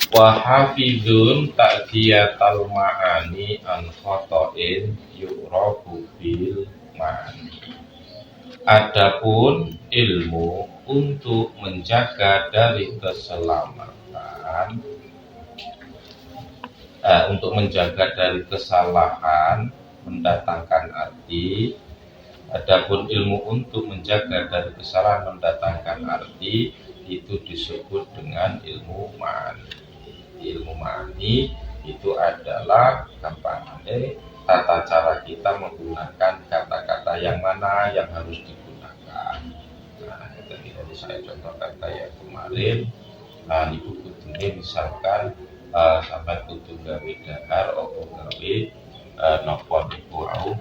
Wa hafizun ta'diyatal ma'ani an khata'in yu'rafu bil ma'ani. Adapun ilmu untuk menjaga dari keselamatan, untuk menjaga dari kesalahan mendatangkan arti. Adapun ilmu untuk menjaga dari kesalahan mendatangkan arti itu disebut dengan ilmu ma'ani. Ilmu ma'ani itu adalah gampangnya tata cara kita menggunakan kata-kata yang mana yang harus digunakan. Nah, tadi saya contohkan kayak kemarin, ibu kudune misalkan sampai kudu gawe dahar opo gawe nopo niku au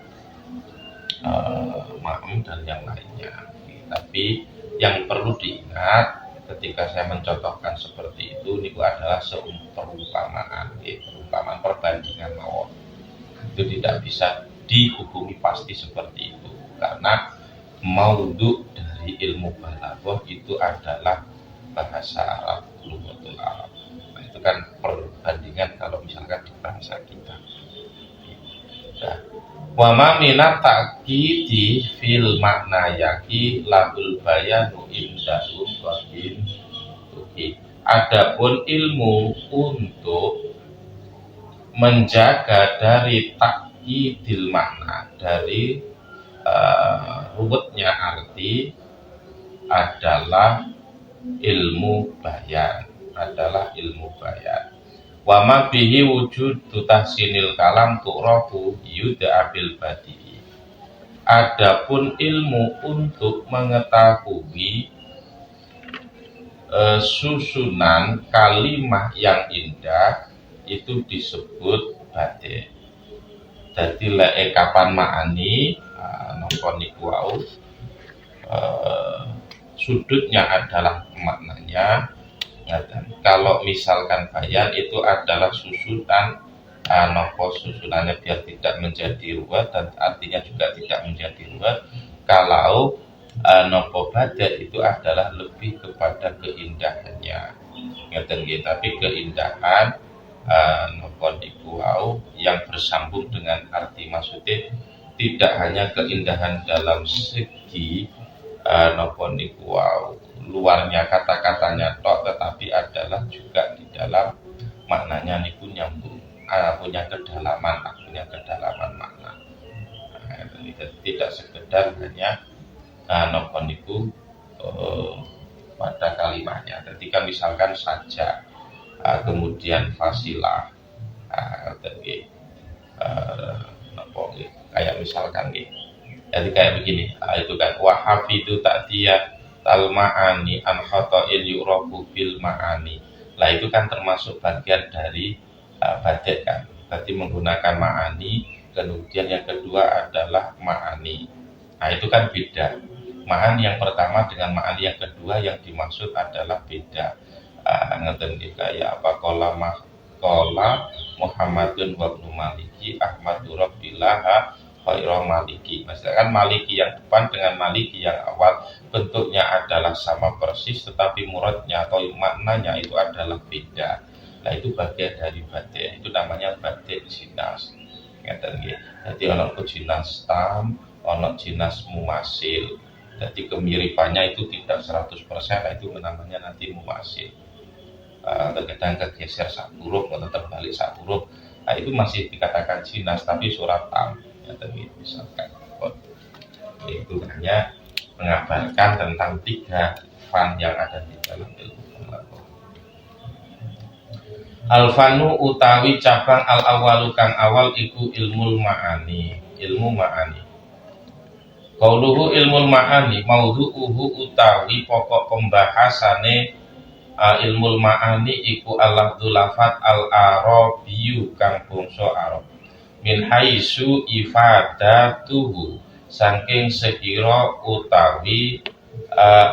maem dan yang lainnya. Tapi yang perlu diingat ketika saya mencontohkan seperti itu niku adalah perumpamaan, perumpamaan perbandingan mawon. Itu tidak bisa dihukumi pasti seperti itu karena maudhu dari ilmu balaghah itu adalah bahasa Arab, lughatul Arab. Nah, itu kan perbandingan kalau misalkan di bahasa kita. Nah, wa ma minat ta'kidi fil makna yaki lahul bayanu indahum qadim. Adapun ilmu untuk menjaga dari ta'kidil makna, dari ruwetnya arti adalah ilmu bayan, Wa ma bihi wujudu tahsinil kalam tu'rafu yud'a bil badi'i. Adapun ilmu untuk mengetahui susunan kalimah yang indah itu disebut badi'. Dadi lek kapan ma'ani napa niku wau sudutnya adalah maknanya. Dan kalau misalkan bayan itu adalah susunan nopo susunannya biar tidak menjadi ruwet dan artinya juga tidak menjadi ruwet. Kalau nopo bada itu adalah lebih kepada keindahannya. Ngeten nggih, tapi keindahan nopo niku wau yang bersambung dengan arti maksudnya tidak hanya keindahan dalam segi nopo niku wau luarnya kata-katanya tok, tetapi adalah juga di dalam maknanya niku nyambung, punya kedalaman makna. Tidak sekedar hanya nopo niku pada kalimatnya. Ketika misalkan saja kemudian fasilah nopo kayak misalkan jadi kayak begini, itu kan wa hafidu ta'diyah al ma'ani an khata'in yu'rafu bil ma'ani. Lah itu kan termasuk bagian dari badi' kan. Berarti menggunakan ma'ani, kemudian yang kedua adalah ma'ani. Nah itu kan beda. Ma'ani yang pertama dengan ma'ani yang kedua yang dimaksud adalah beda. Ngeten kayak apa qala Muhammadun wa ibnu Maliki Ahmadu Rabbillah Khairul Maliki. Misalkan Maliki yang depan dengan Maliki yang awal bentuknya adalah sama persis, tetapi muradnya atau maknanya itu adalah beda. Nah itu bagian dari badi', itu namanya badi' jinas. Ngeten nggih. Jadi ana jinas tam, ana jinas mumasil. Jadi kemiripannya itu tidak 100%, nah itu namanya nanti mumasil. Terkadang kegeser satu huruf atau terbalik satu huruf. Nah itu masih dikatakan jinas tapi surat tam. Tadi misalkan itu hanya mengabarkan tentang 3 fan yang ada di dalam ilmu balaghah. Al-fanu utawi cabang al-awalu kang awal iku ilmul ma'ani. Qauluhu ilmul ma'ani maudhu'uhu utawi pokok pembahasane ilmul ma'ani iku al-lafdzul lafat al-arabiyyu kang bangsa Arab. Min haitsu ifadatuhu saking sekira utawi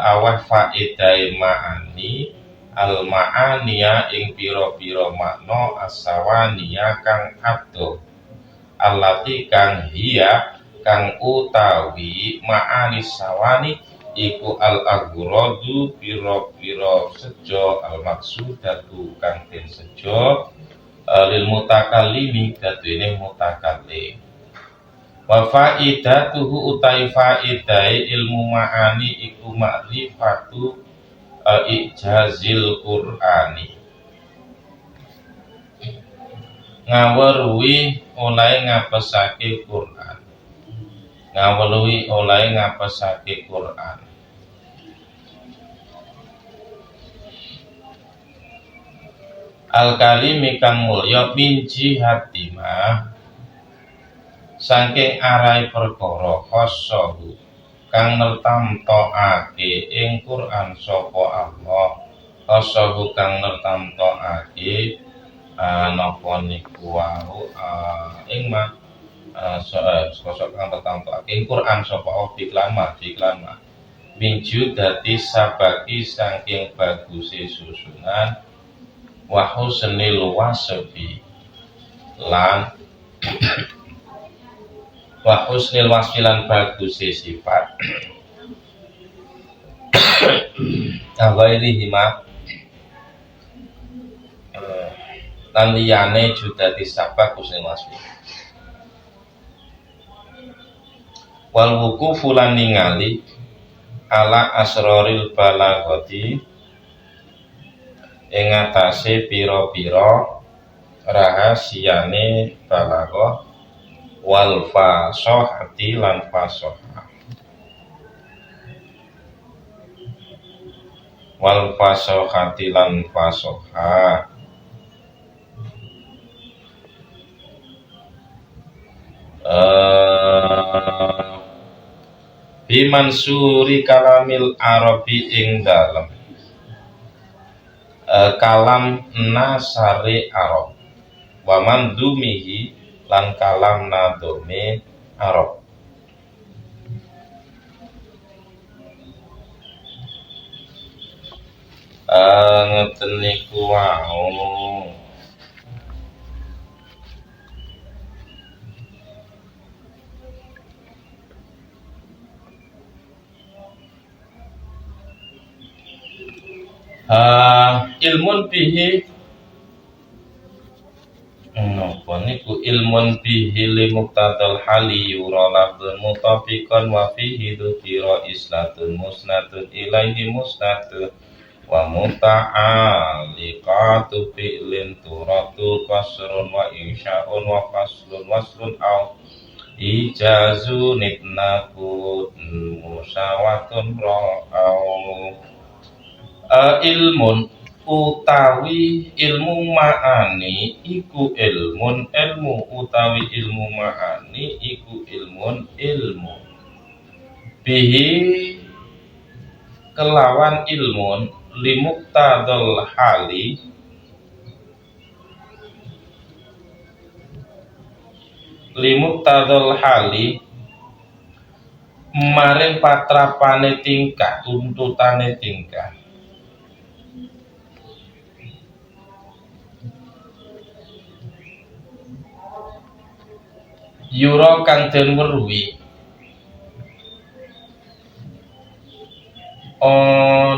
awah faedahe ma'ani al ma'aniya ing pira-pira makna asawaniya kang ado allati kang hiya kang utawi ma'ani sawani iku al-aghradu pira-pira sejo al-maksudatu kang den sejo lil mutakallimi kadene mutakallim. Wa faidatuhu utai faidai ilmu ma'ani iku ma'rifatu ijazil Qur'ani. Ngaweruhi oleh ngapesake Qur'an. Ngaweruhi oleh ngapesake Qur'an. Al-karimi kang mulya min jihatimah saking arai perkara khosohu kang nertamtokake ing Qur'an sapa Allah. Khosohu kang nertamtokake napa niku wau ing sosok kang nertamtokake ing Qur'an sapa Allah iklan minju dadi sabaki saking baguse susunan wa husnil wasfi lan wa husnil wasfilan baguse sifat ghairi hima lan liyane juga disabak husnil wasfi wal wuqufu lan ningali ala asroril balaghati ing atase pira-pira rahasiane balaghah wal fasahati lan fasahah wal fasahati lan fasahah bimansuri kalamil arabi ing dalem kalam nasari Arab wa mandumihi lan kalam nadome Arab. Ngeten niku wau. Ilmun bihi napa niku ilmun bihi li muqtadal hali yura lafdun mutafiqan wa fihi dzikra isnadun musnadun ilaihi musnadun wa muta'alliqatu fi'lin turatu qasrun wa insya'un wa faslun waslun aw ijazun itnaqud musawatun ra'au ilmun utawi ilmu ma'ani iku ilmu utawi ilmu ma'ani iku ilmu bihi kelawan ilmun limuktadal hali maring patrapane tingkah tuntutane tingkah yura kang den weruhi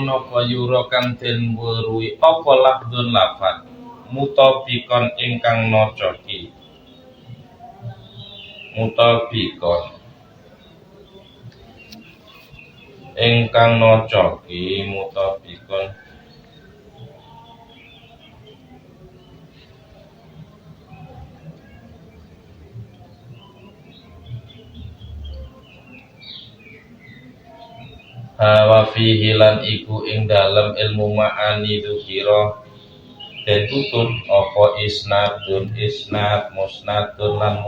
napa yura kang den weruhi apa lafdun lafat mutabikon ingkang nocoki mutabikon ingkang nocoki mutabikon wa fihi lan iku ing dalem ilmu ma'ani dzikira den tutun apa isnad musnadun lan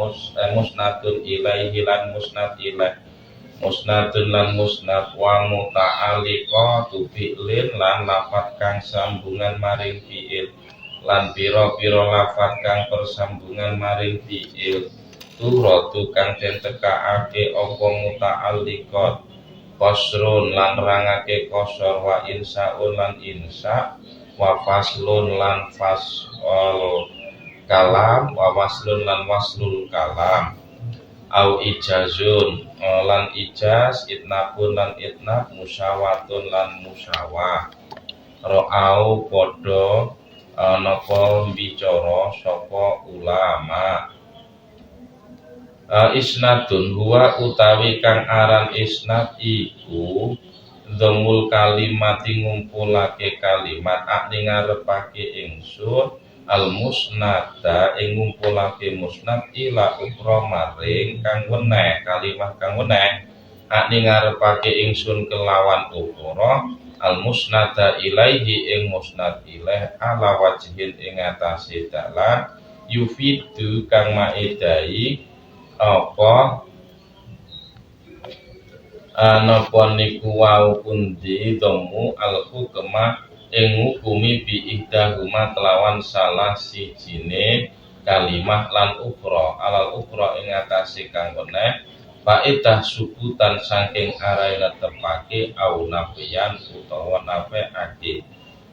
musnadun ilaihi lan musnad ilaih musnadun lan musnad wa muta'alliqatu fi'lin lan lafaz kang sambungan maring fi'il lan pira-pira lafaz kang persambungan maring fi'il turatu kang den tekaake apa muta'alliqat qasrun lan rangake qasar wa insaun lan insa wa faslun lan fasal kalam wa waslun lan waslul kalam au ijazun lan ijaz itnabun lan itnab musyawatun lan musyawah ro'au podo napa bicara sapa ulama. Isnadun huwa utawi kang aran isnad iku dhamul kalimati ngumpulake kalimat akni ngarepake ingsun al musnada ing ngumpulake musnad ila ukra maring kang weneh kalimat kang weneh akni ngarepake ingsun kelawan ukra al musnada ilaihi ing musnad ilaih ala wajhin ing atase dalan yufidu kang maedai apa napa niku wau pundi domu al hukma ing ngukumi bi ihdahuma kelawan salah sijine kalimah lan ukra alal ukra ing atase kang weneh faedah sukutan saking arai netepake au nafian utawa nafeake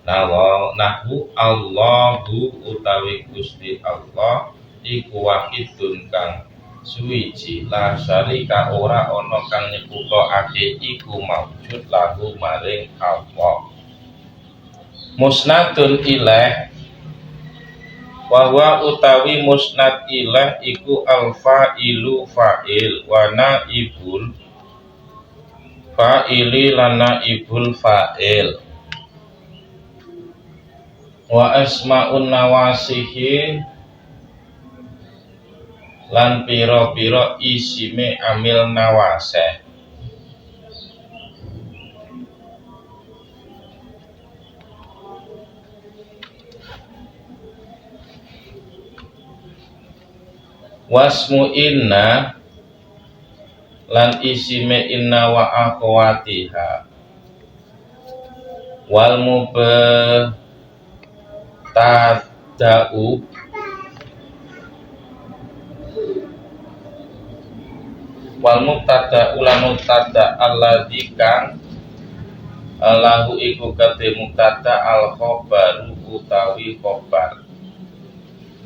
nahu Allahu utawi Gusti Allah iku wahidun kang suwiji la syarika ora ana kang nyekutake iku maujud lahu maring Allah. Musnadun ilaih wa huwa utawi musnad ilaih iku al fa'ilu fa'il wa naibul fa'ili lan naibul fa'il wa asma'un nawasihi lan pira-pira isime amil nawaseh. Wasmu inna lan isime inna wa akhwatiha wal mubtada'u wal mubtada ulan mubtada alladzi kang lahu iku kate mubtada al khabaru utawi khabar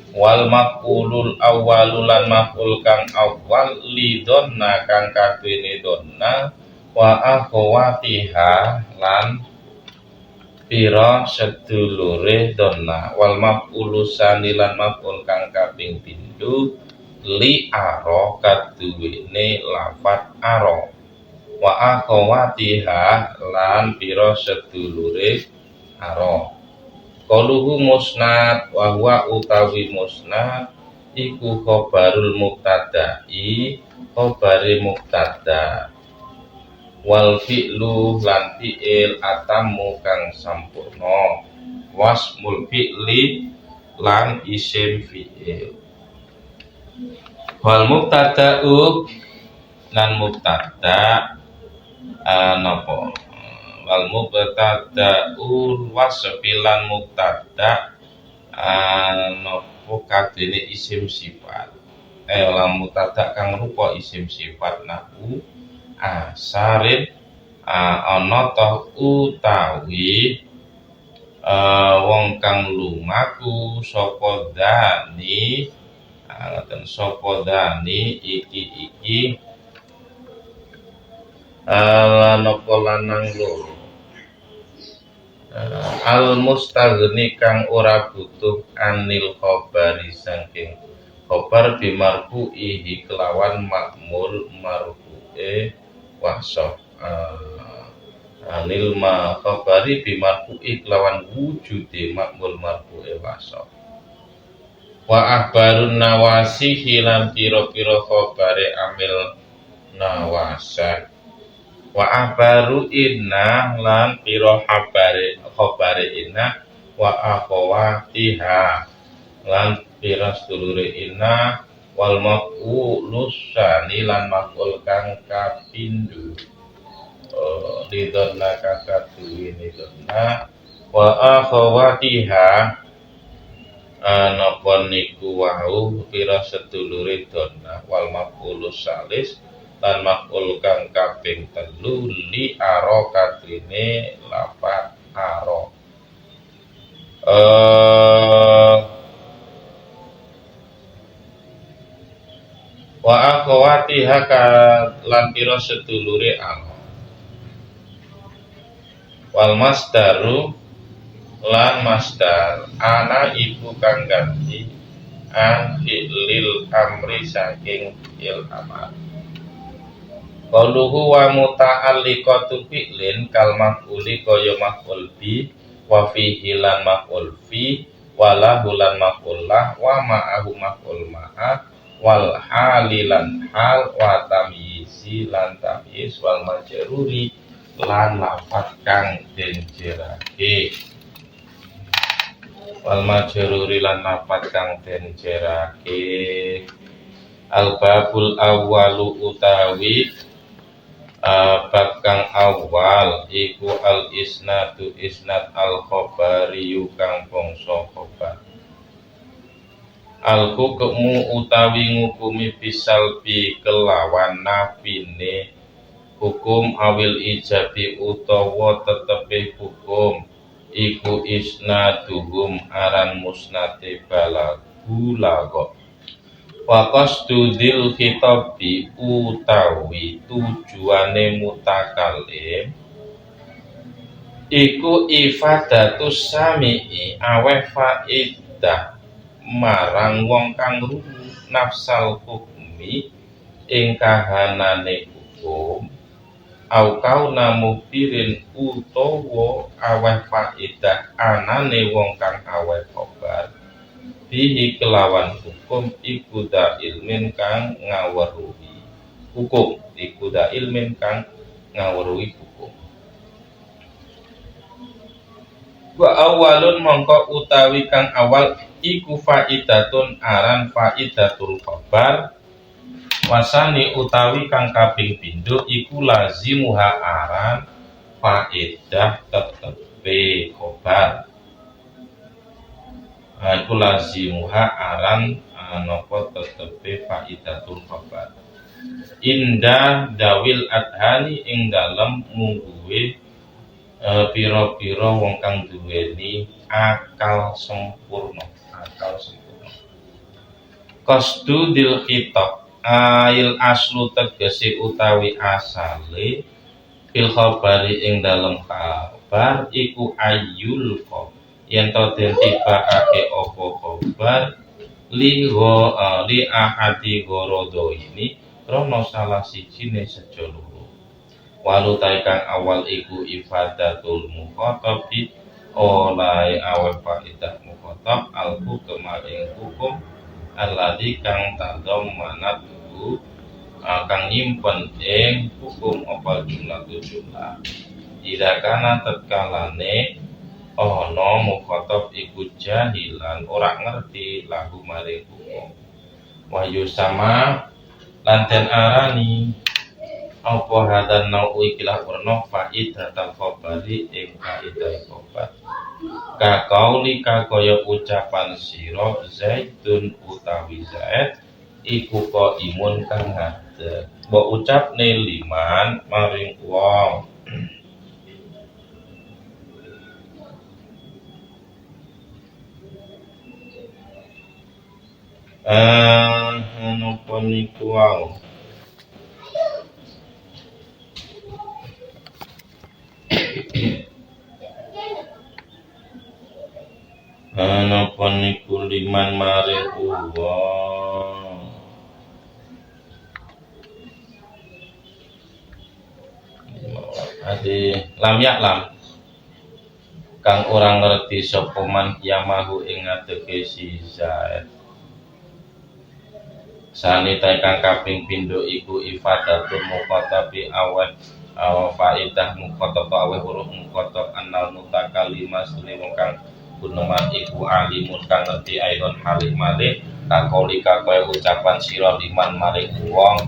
wal maf'ulul awwalul lan maf'ul kang awwal li donna kang kadene donna wa akhwatiha lan pira sedulure donna wal maf'ulus sani lan maf'ul kang kaping pindho li aro kaduwene lafat aro wa akhwatiha lan pira sedulure aro qaluhu musnad wa huwa utawi musnad iku khabarul mubtada'i khabare mubtada wal fi'lu lan fi'il atamu kang sampurna wasmul fi'li lan isim fi'il wal mubtada'u lan mubtada napa wal mubtada'u wasfilan mubtada napa kadene isim sifat lan mubtada kang rupa isim sifat nahu asarin ana ta utawi wong kang lumaku sapa dani ngoten sapa dani iki napa lanang loro al mustaghni kang ora butuh anil khabari saking khabar bimarfu'ihi kelawan makmul marfu'e wasaf anil ma khabari bimarfu'i kelawan wujude makmul marfu'e wasaf wa ahbarun nawasihi lan pira-pira khabare amil nawasah wa ahbaru inna lan pira khabare inna wa akhwatiha lan pira sedulure inna wal maf'ulus sani lan maf'ul kang kapindho lidonna kang kaduwene donna wa akhwatiha napa niku wau pira sedulure donna wal maf'ulus salis lan maf'ul kang kaping 3 li aro kadene lafat aro wa akhawatiha lan pira sedulure Allah. Wal masdaru lan masdar ana iku kang ganti an fi'lil amri saking fi'il amar. Qaluhu wa muta'alliqatu fi'lin kal maf'uli kaya maf'ul bi wa fihi lan maf'ul fi wa lahu lan maf'ul lah wa ma'ahu maf'ul ma'a wal halilan hal wa tamyizi lan tamyiz wal majruri lan lafaz kang den jerake. Wal majruri lan lafaz kang den jerake. Al babul awwalu utawi bab kang awal iku al isnadu isnad al khabari kang bangsa khabar. Al hukmu utawi ngukumi bisalbi kelawan nafine hukum awil ijabi utawa tetepe hukum iku isnaduhum aran musnate balagu lago. Wa qasdu dzil khitabi utawi tujuane mutakalim iku ifadatus sami'i aweh faidah marang wong kang rungu nafsal hukmi ing kahanane hukum au kauna mubirin utawa aweh faidah anane wong kang aweh khabar bihi kelawan hukum iku da ilmin kang ngaweruhi hukum iku da ilmin kang ngaweruhi hukum. Wa awalun mongko utawi kang awal iku faidatun aran faidatul khabar. Wasani utawi kang kaping pindho iku lazimuha aran faidah tetepe khabar. Iku lazimuha aran napa tetepe faidatul khabar. Indah dawil adhani ing dalem mungguhe pira-pira wong kang duweni akal sempurna. Qasdu dil khitab ail aslu tegese utawi asale fil khabari ing dalem kabar iku ayyul khabar yen to den tibakake apa khabar li ahadi gorodo ini krana salah sijine sejo loro. Walu kang awal iku ifadatul mukhatabi oleh awal faidah mukhatab al hukum ing hukum alladzi kang tadom manat kang nyimpen ing hukum apa jumlah. Ida kana tetkalane ana mukhatab iku jahilan ora ngerti lahu maring hukum. Wahyu sama lan den arani apa hadan nau ikilah warna faidah khabari ing faidah khabar. Ka kauli ka kaya ucapan sira Zaidun utawi Zaid iku qaimun kang ngadeg. Mbok ucapne liman maring wong. Napa niku wae. Napa niku liman maring wong. Ade lam yaklam kang orang ngerti sapa man yamahu ing ngadege si Zaid. Sanita kang kaping pindho iku ifadatul mukhatabi awal faidah mukhatab awal huruf mukhatab annal mutakallimah sune wong kang guneman iku alimun kang ngerti aidon halik malih kakolika kaya ucapan sira liman maring wong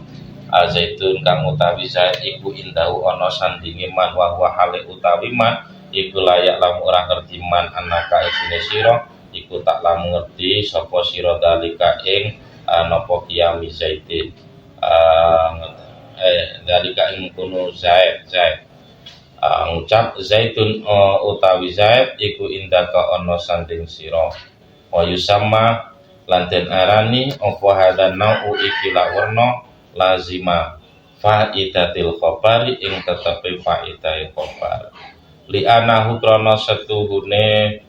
Zaitun kang utawi Zaid iku indahu ana sandinge man wa halik utawi man iku layak lamu ora ngerti man anaka isine sira iku tak lamu ngerti sapa sira dalika ing napa qiyami Zaidin dalika ing kono Zaid ngucap Zaitun utawi Zaid iku indaka ana sanding sira wa yusamma lan den arani apa hadan nau ikila warna lazima faidatil khabari ing tetepe faidahe khabar li anahu krana setuhune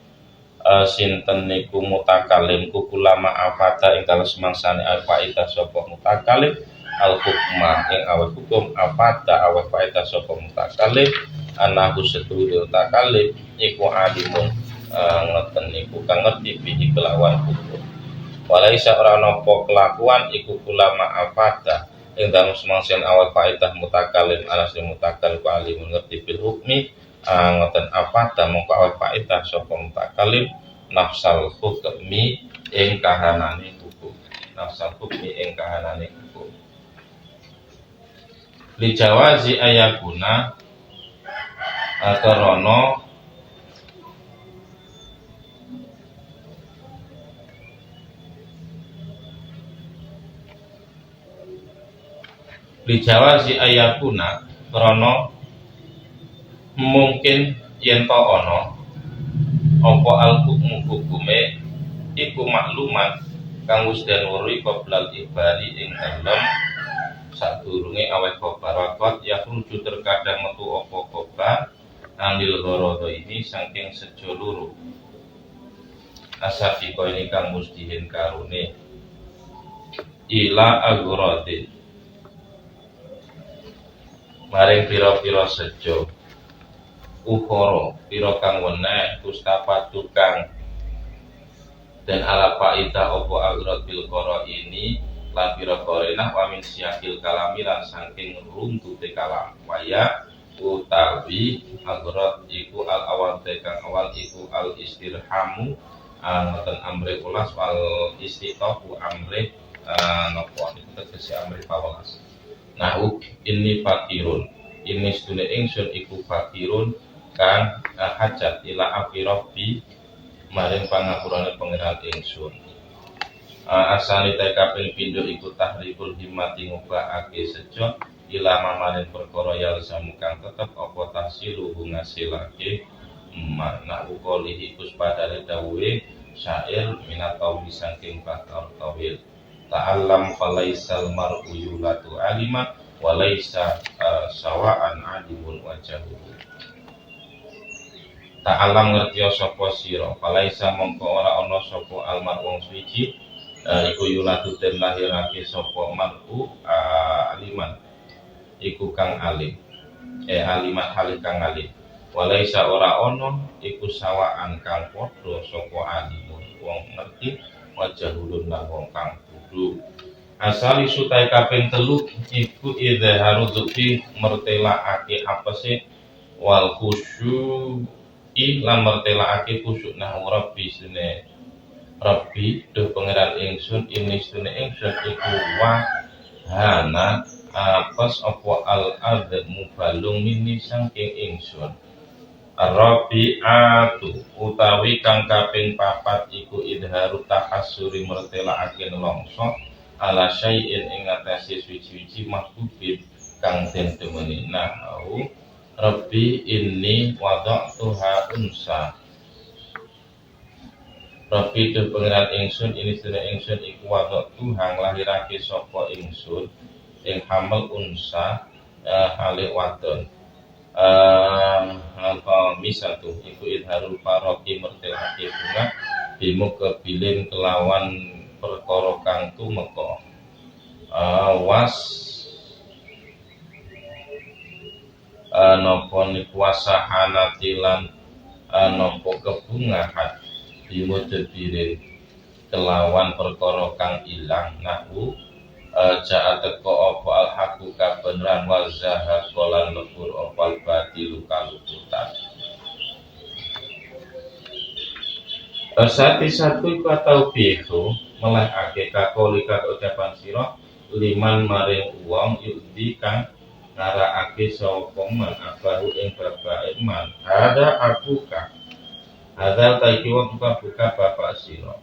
sinten niku mutakalim kulama afata ing dalem semangsane faidah sapa mutakalim al hukma ing awal hukum afata awal faidah sapa mutakalim anahu setuhune mutakalim iku alimun ngoten niku kang ngerti bihi kelawan hukum walaisa ora napa kelakuan iku kulama afata ing dalem semangsane awal faidah mutakalim alas mutakalim alimun ngerti bil hukmi ngoten afata mongko awal faidah sapa mutakalim nafsal hukmi ing kahanane hukum nafsal hukmi ing kahanane hukum li jawazi ayakuna karana li jawazi ayakuna karana mungkin yen to ana apa al hukmu hukume iku makluman kang wis den weruhi qoblal ibari ing dalem sadurunge aweh khobar wakot ya rujuk terkadang metu apa khobar anil ghorodo ini saking sejo loro asafiko ini kang mustihin karune ila agrodin maring pira-pira sejo ukhoro pira kang weneh kustapa tukang dan ala faida opo agrod bil qara ini lan pira qarinah wa min siyakil kalami lan saking runtute kalam waya utawi agrod iku al awal kang awal iku al istirhamu ngoten amre ulas wal istitahu amre napa niku tegese amre pawelas nahu ini fakirun ini sedune ingsun iku fakirun kang hajat ila afi rabbi maring pangapurane pangeran ingsun asani ta kaping pindho iku tahribul himmati ngubahake sejo ila mamaring perkara yang samukang tetep apa tahsilu ngasilake makna ukolihi kus padane dawuhe syair minatau saking bakal tawil ta'allam falaisal mar'u yulatu alima walaisa sawa'an alimun wajahuhu ta'alam ngerti sapa sira falaisa mongko ora ana sapa almar wong suci iku yulatu den lahirake sapa mar'u aliman iku kang alim alimat halih kang alim walaisa ora ana iku sawaan kang padha sapa alimun wong ngerti wajahulun lan wong kang bodho asali sutai kaping 3 iku idharu dzukri mertelaake apese wal khusyu lan mertelaake khusyuk nah rabbi sune rabbi duh pangeran ingsun ini sune ingsun iku wahana apes apa al admu balung mini saking ingsun Rabi'atu utawi kang kaping 4 iku idharu tahassuri mertelaake nelongso ala syai'in ing atase suci-suci mahbubin kang den temeni nahu Rabbi inni wada'tuha unsa Rabbi tu pengiran ingsun ini sedaya ingsun iku wada'tuha nglahirake sapa ingsun ing hamel unsa hale wadon misatu iku idharul faroki mertelake bunga bimu kebilin kelawan perkara kang tumeka was napa niku wasahanatilan napa kebungahan dimudebire kelawan perkara kang ilang nahu ja'a teko apa al haqu kabeneran wa zahaqa lan lebur apa batilu kaluputan satu iku atau bihu melehake kakolika ucapan sira liman maring wong yudi kang ngarakake sapa man abahu ing bapak man ada abuka ada taiki wong buka bapak sira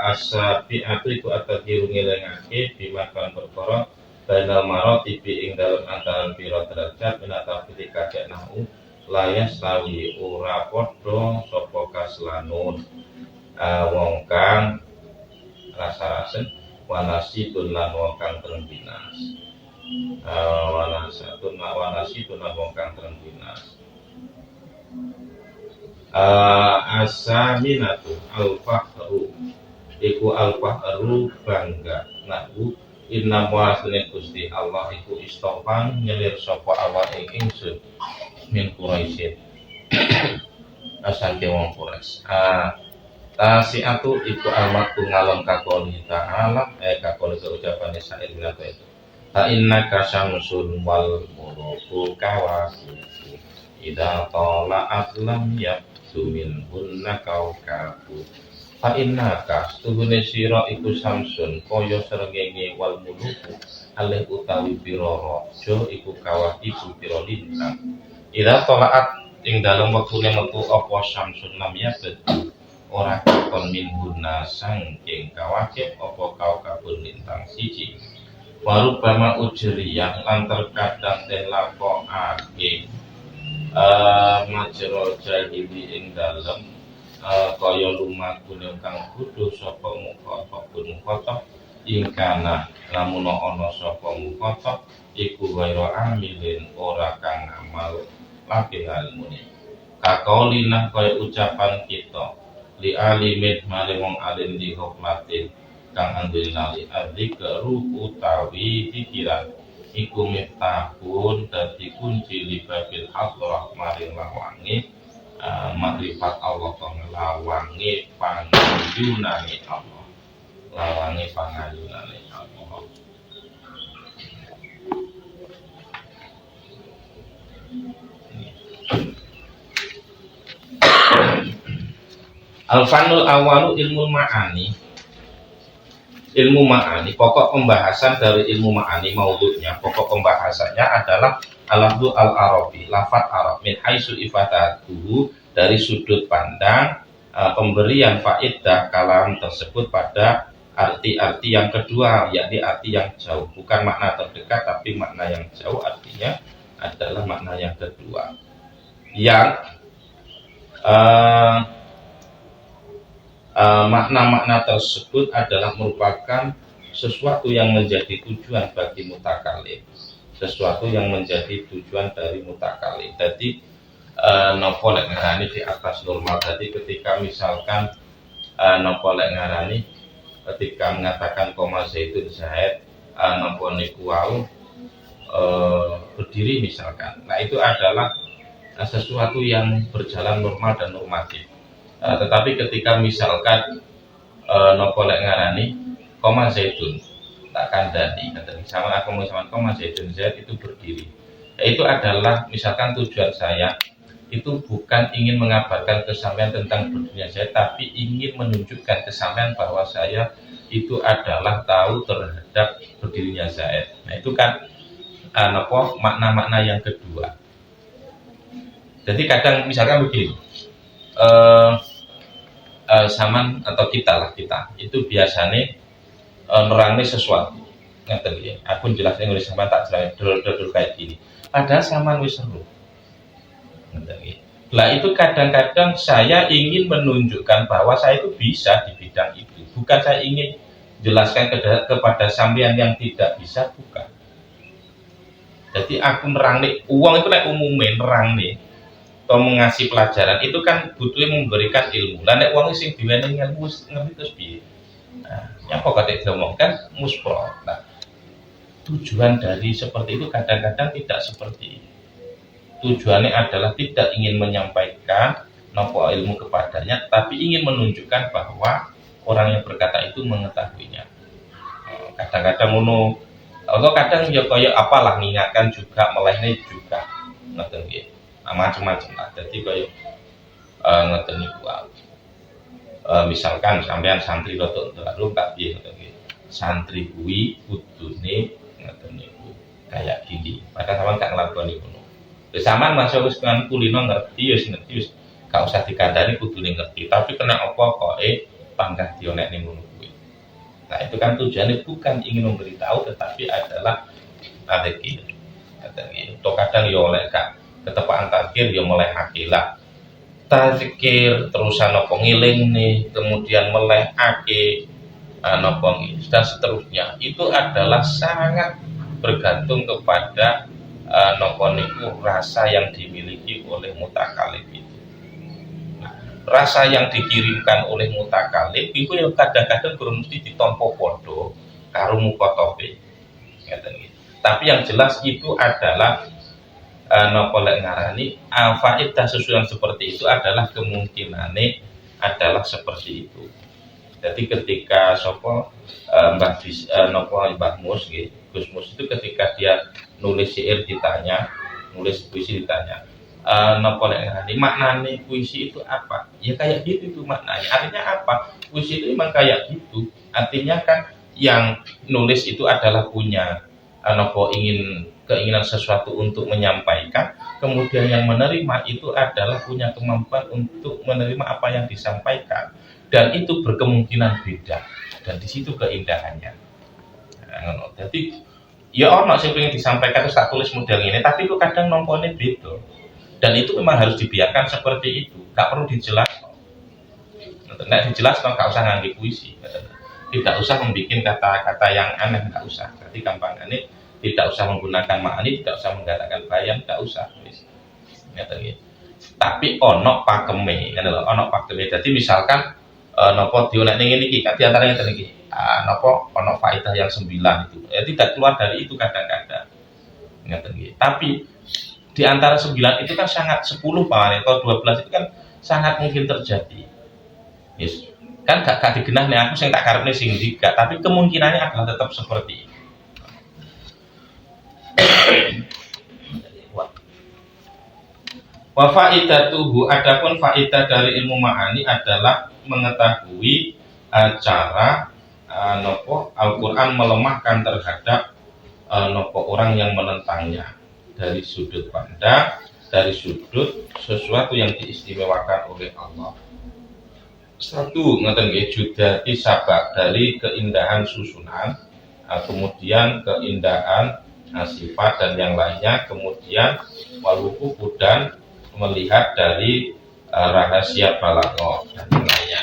asabi atu iku atakiru ngelengake bimakan perkara bainal maratibi ing dalem antaran pira derajat minata ketika nahu layas tawi ora padha sapa kaslanun wong kang rasa-rasen, wanasitun lan wong kang terengginas. Wanasitun lan wong kang terengginas. Asaminatu al-fahru iku al-fahru bangga nahu inna wasne Gusti Allah iku istofan nyelir sapa Allah ing ingsun min Quraisyin asante wong Quraisy. Tasiatu iku amat ngalon kakoni ta'ala kakoni ucapane syair ngapa itu. Ta inna kasyamsun wal muruku kawaku idza tala'at lam yabdu min hunna kaukabu. Fa inna kastuhune sira iku samsun kaya srengenge wal muruku alih utawi pira raja iku kawakibu pira lintang. Idza tala'at ing dalem wektune metu apa samsun lam yabdu ora kakon min guna sangking kawakib opo kau kabun lintang siji waru bama ujriyah lan terkadang den lakokake majro jahili ing dalem kaya lumakune kang kudu sapa mukhotob ingkana lamun ana sapa mukhotob iku waira amilin ora kang amal lagi ilmune kakolina kaya ucapan kita li alimin mare wong alim di hokmatin kang anggone lali adzikru utawi pikiran iku miftahun dadi kunci li babil hadrah maring lawangi makrifat Allah kang lawangi pangayunane Allah lawangi pangayunane Allah. Al-fanul awalu ilmu ma'ani. Ilmu ma'ani, pokok pembahasan dari ilmu ma'ani maudhu'nya, pokok pembahasannya adalah al-lafdhu al-arabi, lafaz Arab min haitsu ifadatuhu dari sudut pandang pemberian faedah kalam tersebut pada arti-arti yang kedua, yakni arti yang jauh, bukan makna terdekat tapi makna yang jauh, artinya adalah makna yang kedua. Yang makna-makna tersebut adalah merupakan sesuatu yang menjadi tujuan bagi mutakalim, sesuatu yang menjadi tujuan dari mutakalim. Jadi nopo lek ngarani di atas normal. Jadi ketika misalkan nopo lek ngarani ketika mengatakan koma zaitun zahid nopo niku wau berdiri misalkan. Nah itu adalah sesuatu yang berjalan normal dan normatif. Tetapi ketika misalkan nopo lek ngarani koma zaitun tak kandani kata sama aku mau sama koma zaitun zaid itu berdiri. Itu adalah misalkan tujuan saya itu bukan ingin mengabarkan kesampaian tentang berdirinya saya, tapi ingin menunjukkan kesampaian bahwa saya itu adalah tahu terhadap berdirinya Zaid. Nah itu kan nopo makna-makna yang kedua. Jadi kadang misalkan begini, saman atau kita itu biasanya nerangnya sesuatu ngerti ya. Aku jelasnya nulis sama tak jelas dodol kayak gini. Padahal saman wis seru. Ngerti. Lah itu kadang-kadang saya ingin menunjukkan bahwa saya itu bisa di bidang itu. Bukan saya ingin jelaskan kepada sampean yang tidak bisa, bukan. Jadi aku nerangnya uang itu nek umumnya nerangnya atau mengasih pelajaran itu kan butuhnya memberikan ilmu. Lah nek wong sing diwenehi ilmu ngerti terus piye. Nah, yang pokoknya diomongkan muspro. Nah, tujuan dari seperti itu kadang-kadang tidak seperti itu. Tujuannya adalah tidak ingin menyampaikan nopo ilmu kepadanya, tapi ingin menunjukkan bahwa orang yang berkata itu mengetahuinya. Kadang-kadang ngono, atau kadang ya kaya apalah mengingatkan juga, melehnya juga, ngoten nggih. Macam-macam lah. Jadi kaya ngoten niku misalkan sampean santri rada terlalu tak piye ngoten nggih. Santri kuwi kudune ngoten niku kayak gini. Padahal sampean gak nglakoni ngono. Wis sampean masuk wis kan kulino ngerti wis gak usah dikandani kudune ngerti. Tapi kena apa koke panggah dionek ning ngono kuwi. Nah, itu kan tujuannya bukan ingin memberitahu tetapi adalah tadkir. Kadang yo oleh kak ketepaan takdir yo mulai hakilah tazkir terus napa ngilingne kemudian melehake napa dan seterusnya itu adalah sangat bergantung kepada napa niku rasa yang dimiliki oleh mutakalif itu. Rasa yang dikirimkan oleh mutakalif itu yang kadang-kadang kurang mesti ditampa padha karo mukotobe. Tapi yang jelas itu adalah napa lek ngarani faedah susulan seperti itu adalah kemungkinane adalah seperti itu. Jadi ketika sapa Mbah Mus nggih, Gus Mus itu ketika dia nulis syair ditanya, nulis puisi ditanya, napa lek ngarani maknane puisi itu apa? Ya kayak gitu itu maknanya. Artinya apa? Puisi itu memang kayak gitu. Artinya kan yang nulis itu adalah punya napa keinginan sesuatu untuk menyampaikan, kemudian yang menerima itu adalah punya kemampuan untuk menerima apa yang disampaikan, dan itu berkemungkinan beda, dan di situ keindahannya. Jadi ya ono sing pengen disampaikan terus tak tulis model ini, tapi itu kadang nompone beda, dan itu memang harus dibiarkan seperti itu, gak perlu dijelaskan. Nek dijelaskan gak usah ngangge puisi, tidak usah membuat kata-kata yang aneh, gak usah. Berarti gampangane tidak usah menggunakan makani, tidak usah menggunakan bayan, tidak usah. Tapi ono pakeme, ono pakeme. Jadi misalkan nopo dionek ning iki, kan diantaranya ngeten iki. Nopo ono faedah yang 9 itu. Ya tidak keluar dari itu kadang-kadang. Ngeten iki. Tapi di antara 9 itu kan sangat 10 paling atau 12 itu kan sangat mungkin terjadi. Yes. Kan gak digenah nih aku sing tak karepne sing juga, tapi kemungkinannya adalah tetap seperti itu. Wa faidatuhu, adapun faidah dari ilmu ma'ani adalah mengetahui cara nopo Al-Qur'an melemahkan terhadap nopo orang yang menentangnya dari sudut pandang, dari sudut sesuatu yang diistimewakan oleh Allah. Satu ngeten nggih judati sabab dari keindahan susunan, kemudian keindahan sifat dan yang lainnya, kemudian waluku dan melihat dari rahasia balaghah dan yang lainnya.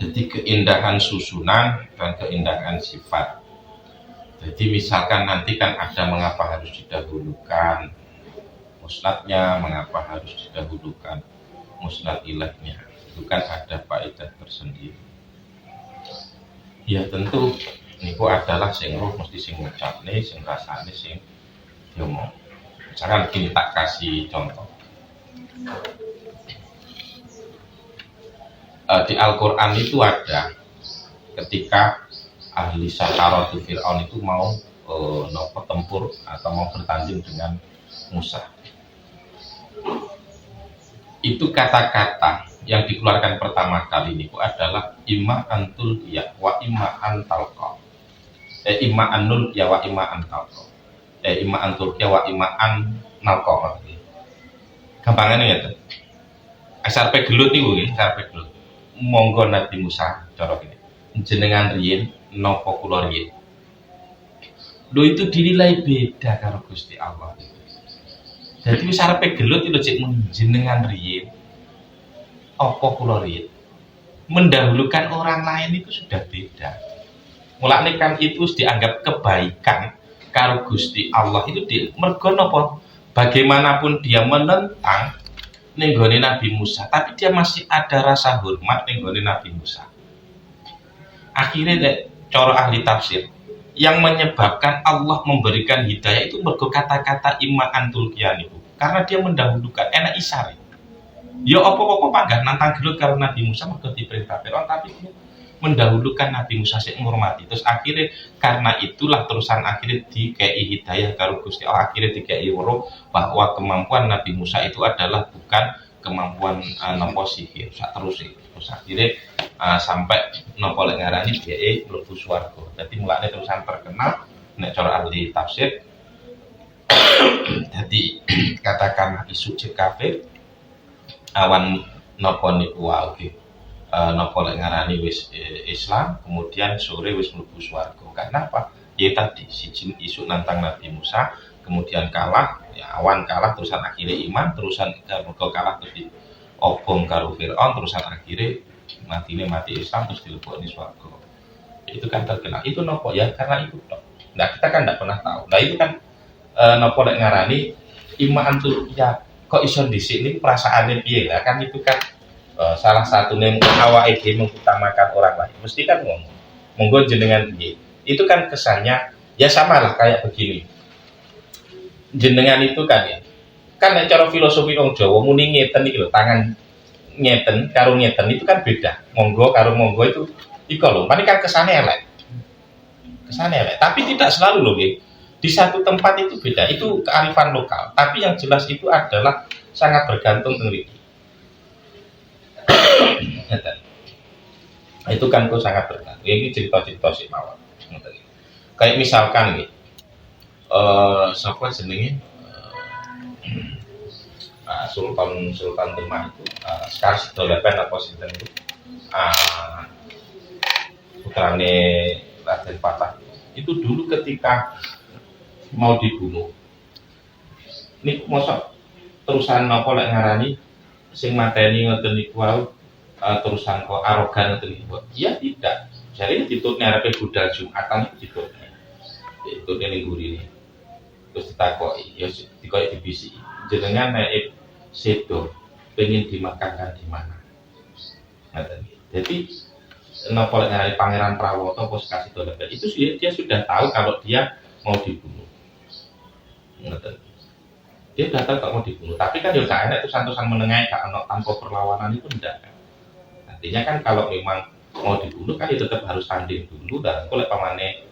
Jadi keindahan susunan dan keindahan sifat. Jadi misalkan nanti kan ada mengapa harus didahulukan musnadnya, mengapa harus didahulukan musnad ilahnya. Itu kan ada faedah tersendiri. Ya tentu niku adalah sing roh mesti sing ngucapne, sing rasane, sing diomong. Misalkan gini tak kasih contoh. Di Al-Quran itu ada ketika ahli Sakaratu Fir'aun itu mau tempur atau mau bertanding dengan Musa. Itu kata-kata yang dikeluarkan pertama kali itu adalah imma antul ya wa imma antalqa. Imma anul ya wa imma antalqa. Imma antul ya wa imma an nalqa. Gampangane ngeten. Sarpe gelut niku nggih, sarpe gelut. Monggo Nabi Musa cara kene. Jenengan riyin napa kula riyin. Lho itu dinilai beda karo Gusti Allah. Jadi wis arepe gelut itu cek muni jenengan riyin apa kula riyin. Mendahulukan orang lain itu sudah beda. Mulane kan itu dianggap kebaikan karo Gusti Allah itu mergo napa? Bagaimanapun dia menentang ning gone Nabi Musa, tapi dia masih ada rasa hormat ning gone Nabi Musa. Akhirnya cara ahli tafsir yang menyebabkan Allah memberikan hidayah itu mergo kata-kata imma antul kian itu. Karena dia mendahulukan enak isari. Ya apa-apa panggah nantang gelut karo Nabi Musa mergo diperintah Firaun, tapi mendahulukan Nabi Musa sing menghormati. Terus akhirnya karena itulah terusan akhirnya dikei hidayah karo Gusti Allah, akhirnya dikei weruh bahwa kemampuan Nabi Musa itu adalah bukan kemampuan nampa sihir sak terus akhirnya sampai napa lek ngarani dhek mlebu swarga. Dadi mulane terusan terkenal nek cara ahli tafsir. Jadi katakan isu cek kafir awan napa niku wae napa lek ngarani wis Islam kemudian sore wis mlebu swarga. Karena apa? Ya tadi siji isu nantang Nabi Musa kemudian kalah, ya awan kalah terusan akhirnya iman, terusan mergo kalah terus diobong karo Firaun, terusan akhirnya mati Islam terus dilebokne swarga. Itu kan terkenal. Itu napa ya? Karena itu tok. Nah, kita kan tidak pernah tahu. Nah, itu kan napa lek ngarani iman antul ya kok iso dhisik niku perasaane piye lah kan itu kan salah satu yang awake dhewe mengutamakan orang lain mesti kan ngomong monggo jenengan piye itu kan kesannya ya sama lah kayak begini jenengan itu kan ya kan cara filosofi wong Jawa muni ngeten iki lho tangan ngeten karo ngeten itu kan beda monggo karo monggo itu iko lho paling kan kesannya elek tapi tidak selalu lho nggih di satu tempat itu beda itu kearifan lokal tapi yang jelas itu adalah sangat bergantung dengan itu kan kok sangat bergantung. Ini cerita-cerita sih mawon. Kayak misalkan nih, siapa jenenge Sultan Demak itu sekarang sedolepen apa sinten itu putrane Raden Patah itu dulu ketika mau dibunuh. Ini mosok terusan apa lek ngarani sing mateni ngoten niku wae terusan kok arogan ngoten niku. Ya tidak. Jadi ditutne arepe budal Jumatan itu ditutne. Ditutne ning gurine. Terus ditakoki, ya dikoki dibisiki. Jenengan nek sedo pengen dimakamkan di mana? Ngoten. Jadi napa lek ngarani Pangeran Prawata apa kasih dolepet itu dia sudah tahu kalau dia mau dibunuh. Ngoten. Dia datang kok mau dibunuh, tapi kan ya gak enak itu santusan menengai gak ono tanpa perlawanan itu enggak kan. Artinya kan kalau memang mau dibunuh kan ya tetap harus tanding dulu dan kalau pamane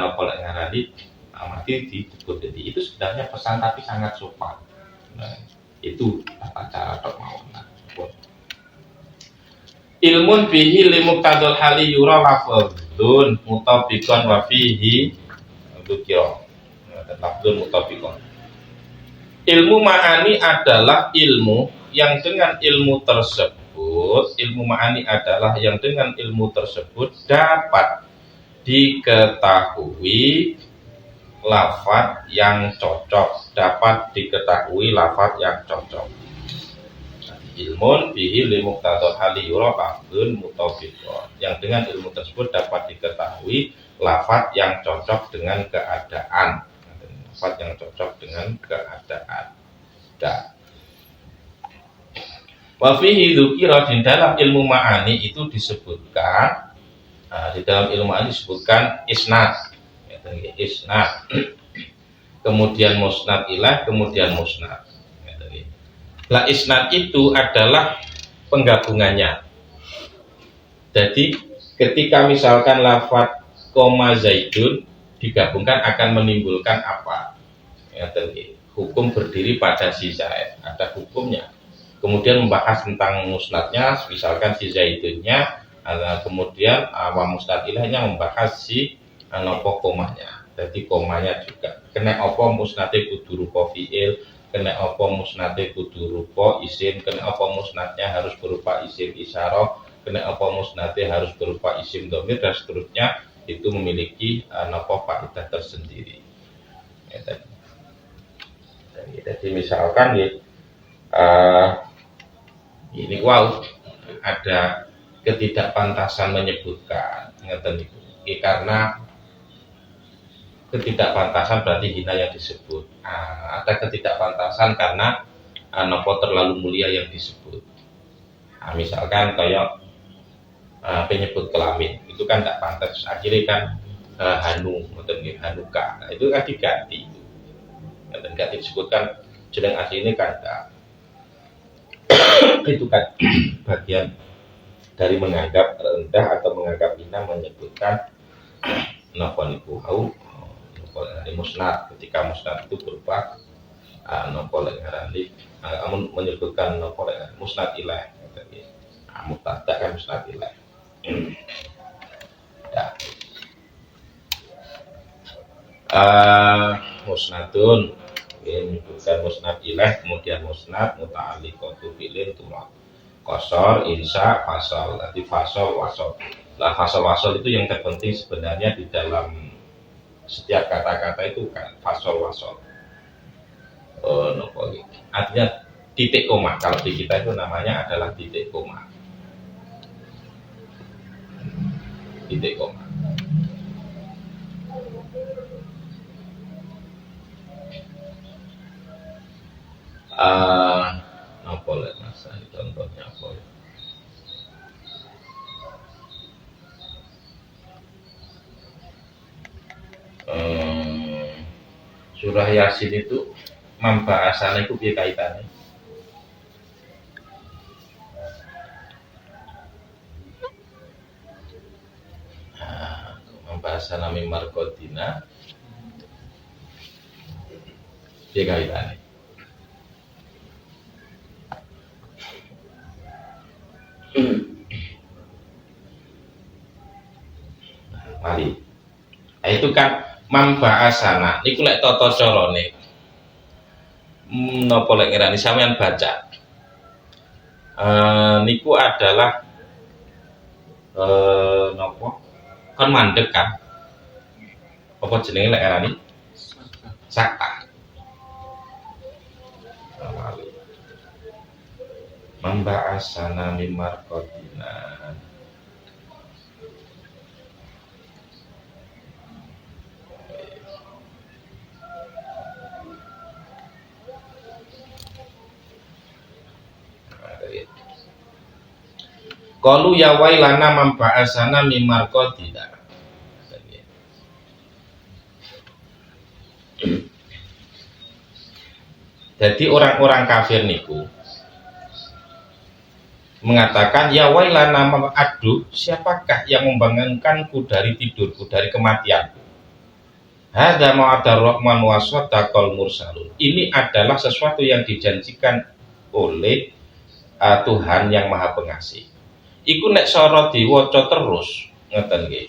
nopo lek ngarani mati dikubur. Jadi itu sebenarnya pesan tapi sangat sopan. Nah, itu tata cara tok mawon. Ilmun bihi limuqtadul hali yura lafadzun mutabiqan wa fihi dzikra. Lafadzun mutabiqan. Ilmu ma'ani adalah ilmu yang dengan ilmu tersebut, ilmu ma'ani adalah yang dengan ilmu tersebut dapat diketahui lafaz yang cocok, dapat diketahui lafaz yang cocok. Ilmun bihi limuqtadul hali yura lafdzun mutabiqan. Yang dengan ilmu tersebut dapat diketahui lafaz yang cocok dengan keadaan. Yang cocok dengan keadaan. Wa fihi dzukira di dalam ilmu ma'ani itu disebutkan di dalam ilmu ma'ani disebutkan isnad. Isnad. Kemudian musnad ilah, kemudian musnad. Lah isnad itu adalah penggabungannya. Jadi ketika misalkan lafaz koma zaidun digabungkan akan menimbulkan apa? Ya, hukum berdiri pada si Zaid ada hukumnya. kemudian membahas tentang musnadnya, misalkan si zaidunnya, kemudian wa musnad ilahnya membahas si nopo komanya. Jadi komanya juga kena apa musnade kudu rupa fiil, kena apa musnade kudu rupa isim, kena apa musnadnya harus berupa isim isyarah, kena apa musnade harus berupa isim dhamir dan seterusnya. Itu memiliki nopo faedah tersendiri. Ya, jadi misalkan ya, ini wow, ada ketidakpantasan menyebutkan ngeten itu. Karena ketidakpantasan berarti hina yang disebut. Ada ketidakpantasan karena nopo terlalu mulia yang disebut. Misalkan kayak penyebut kelamin itu kan tidak pantas, akhirnya kan hanu atau hanuka, nah, itu kan diganti, dan ganti disebutkan jeneng asli ini kan itu kan bagian dari menganggap rendah atau menganggap hina menyebutkan nopo niku au musnad, ketika musnad itu berupa nopo lengarani menyebutkan nopo musnad ilah, mubtada kan musnad ilah. Ya. Musnadun ini bukan musnad ilah, kemudian musnad muta'alliqatu fi'lin tulak qasar insya fasal. Tadi fasal wasal. Nah, fasal wasal itu yang terpenting sebenarnya di dalam setiap kata-kata itu kan fasal wasal. Artinya titik koma. Kalau di kita itu namanya adalah titik koma. Titik koma. Apa lek Mas? Contohnya apa ya? Surah Yasin itu membahasane itu piye kaitane? Bahasa nami markodina dia kaitannya mari. Nah, itu kan membahasana niku lek tata carane napa lek ngerani sampean baca niku adalah napa kan mandek kan apa jenenge lek arani sakta membahasana mimar kodina. Qalu ya wailana membahasana mimar kodina. Jadi orang-orang kafir niku mengatakan ya wailana, aduh siapakah yang membangunkanku dari tidurku, dari kematianku. Hadza ma'adar rahman wa sadaqal mursalun. Ini adalah sesuatu yang dijanjikan oleh Tuhan yang Maha Pengasih. Iku nek soro diwaca terus ngeten nggih.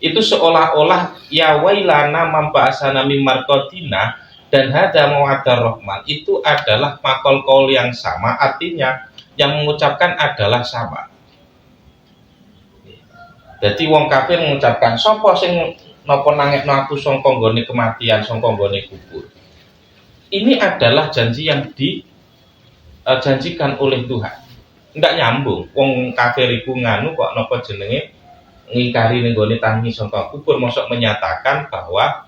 Itu seolah-olah ya wailana membahasana mimar kodina dan hadza ma'adar rahman itu adalah makol kaul yang sama, artinya yang mengucapkan adalah sama. Jadi wong kafir mengucapkan sapa sing napa nangekno aku sangka nggone kematian, sangka nggone kubur. Ini adalah janji yang dijanjikan oleh Tuhan. Ndak nyambung. Wong kafir iku nganu kok napa jenenge ngingkari ning nggone tangi sangka kubur, mosok menyatakan bahwa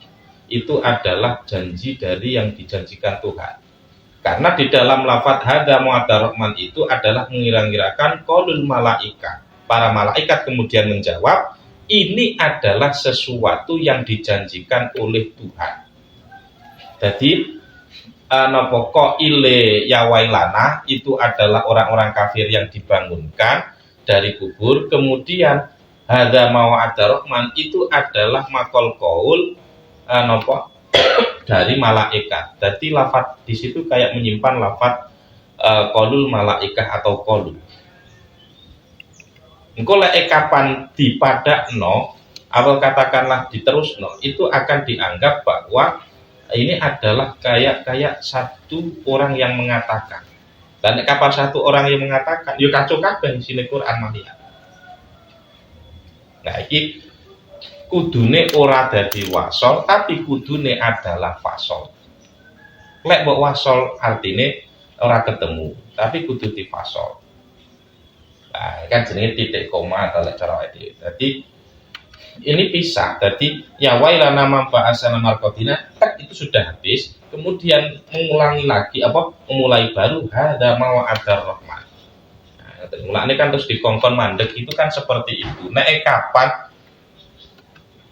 itu adalah janji dari yang dijanjikan Tuhan. Karena di dalam lafadz hadza mu'adar rahman itu adalah mengira-ngirakan qaulul malaika. Para malaikat kemudian menjawab, ini adalah sesuatu yang dijanjikan oleh Tuhan. Jadi napa qaile ya wailana itu adalah orang-orang kafir yang dibangunkan dari kubur. Kemudian hadza mu'adar rahman itu adalah makol qaul napa dari malaikat. Jadi lafadz di situ kayak menyimpan lafadz kolul malaikah atau kolu. Engko lek kapan dipadakno atau katakanlah diterusno, itu akan dianggap bahwa ini adalah kayak satu orang yang mengatakan. Dan kapan satu orang yang mengatakan, yo kacau kabeh sini Quran malihat. Nah, iki kudune ora dadi wasol, tapi kudune adalah fasol. Lek mbok wasol artine ora ketemu, tapi kudu difasol. Nah, kan jenenge titik koma atau lek cara itu. Jadi ini pisah. Jadi ya wailana man ba'asana marqadina itu sudah habis. Kemudian mengulangi lagi memulai baru hadza mawa'adar rahman. Nah, mulane kan terus dikongkon mandek itu kan seperti itu. Nek kapan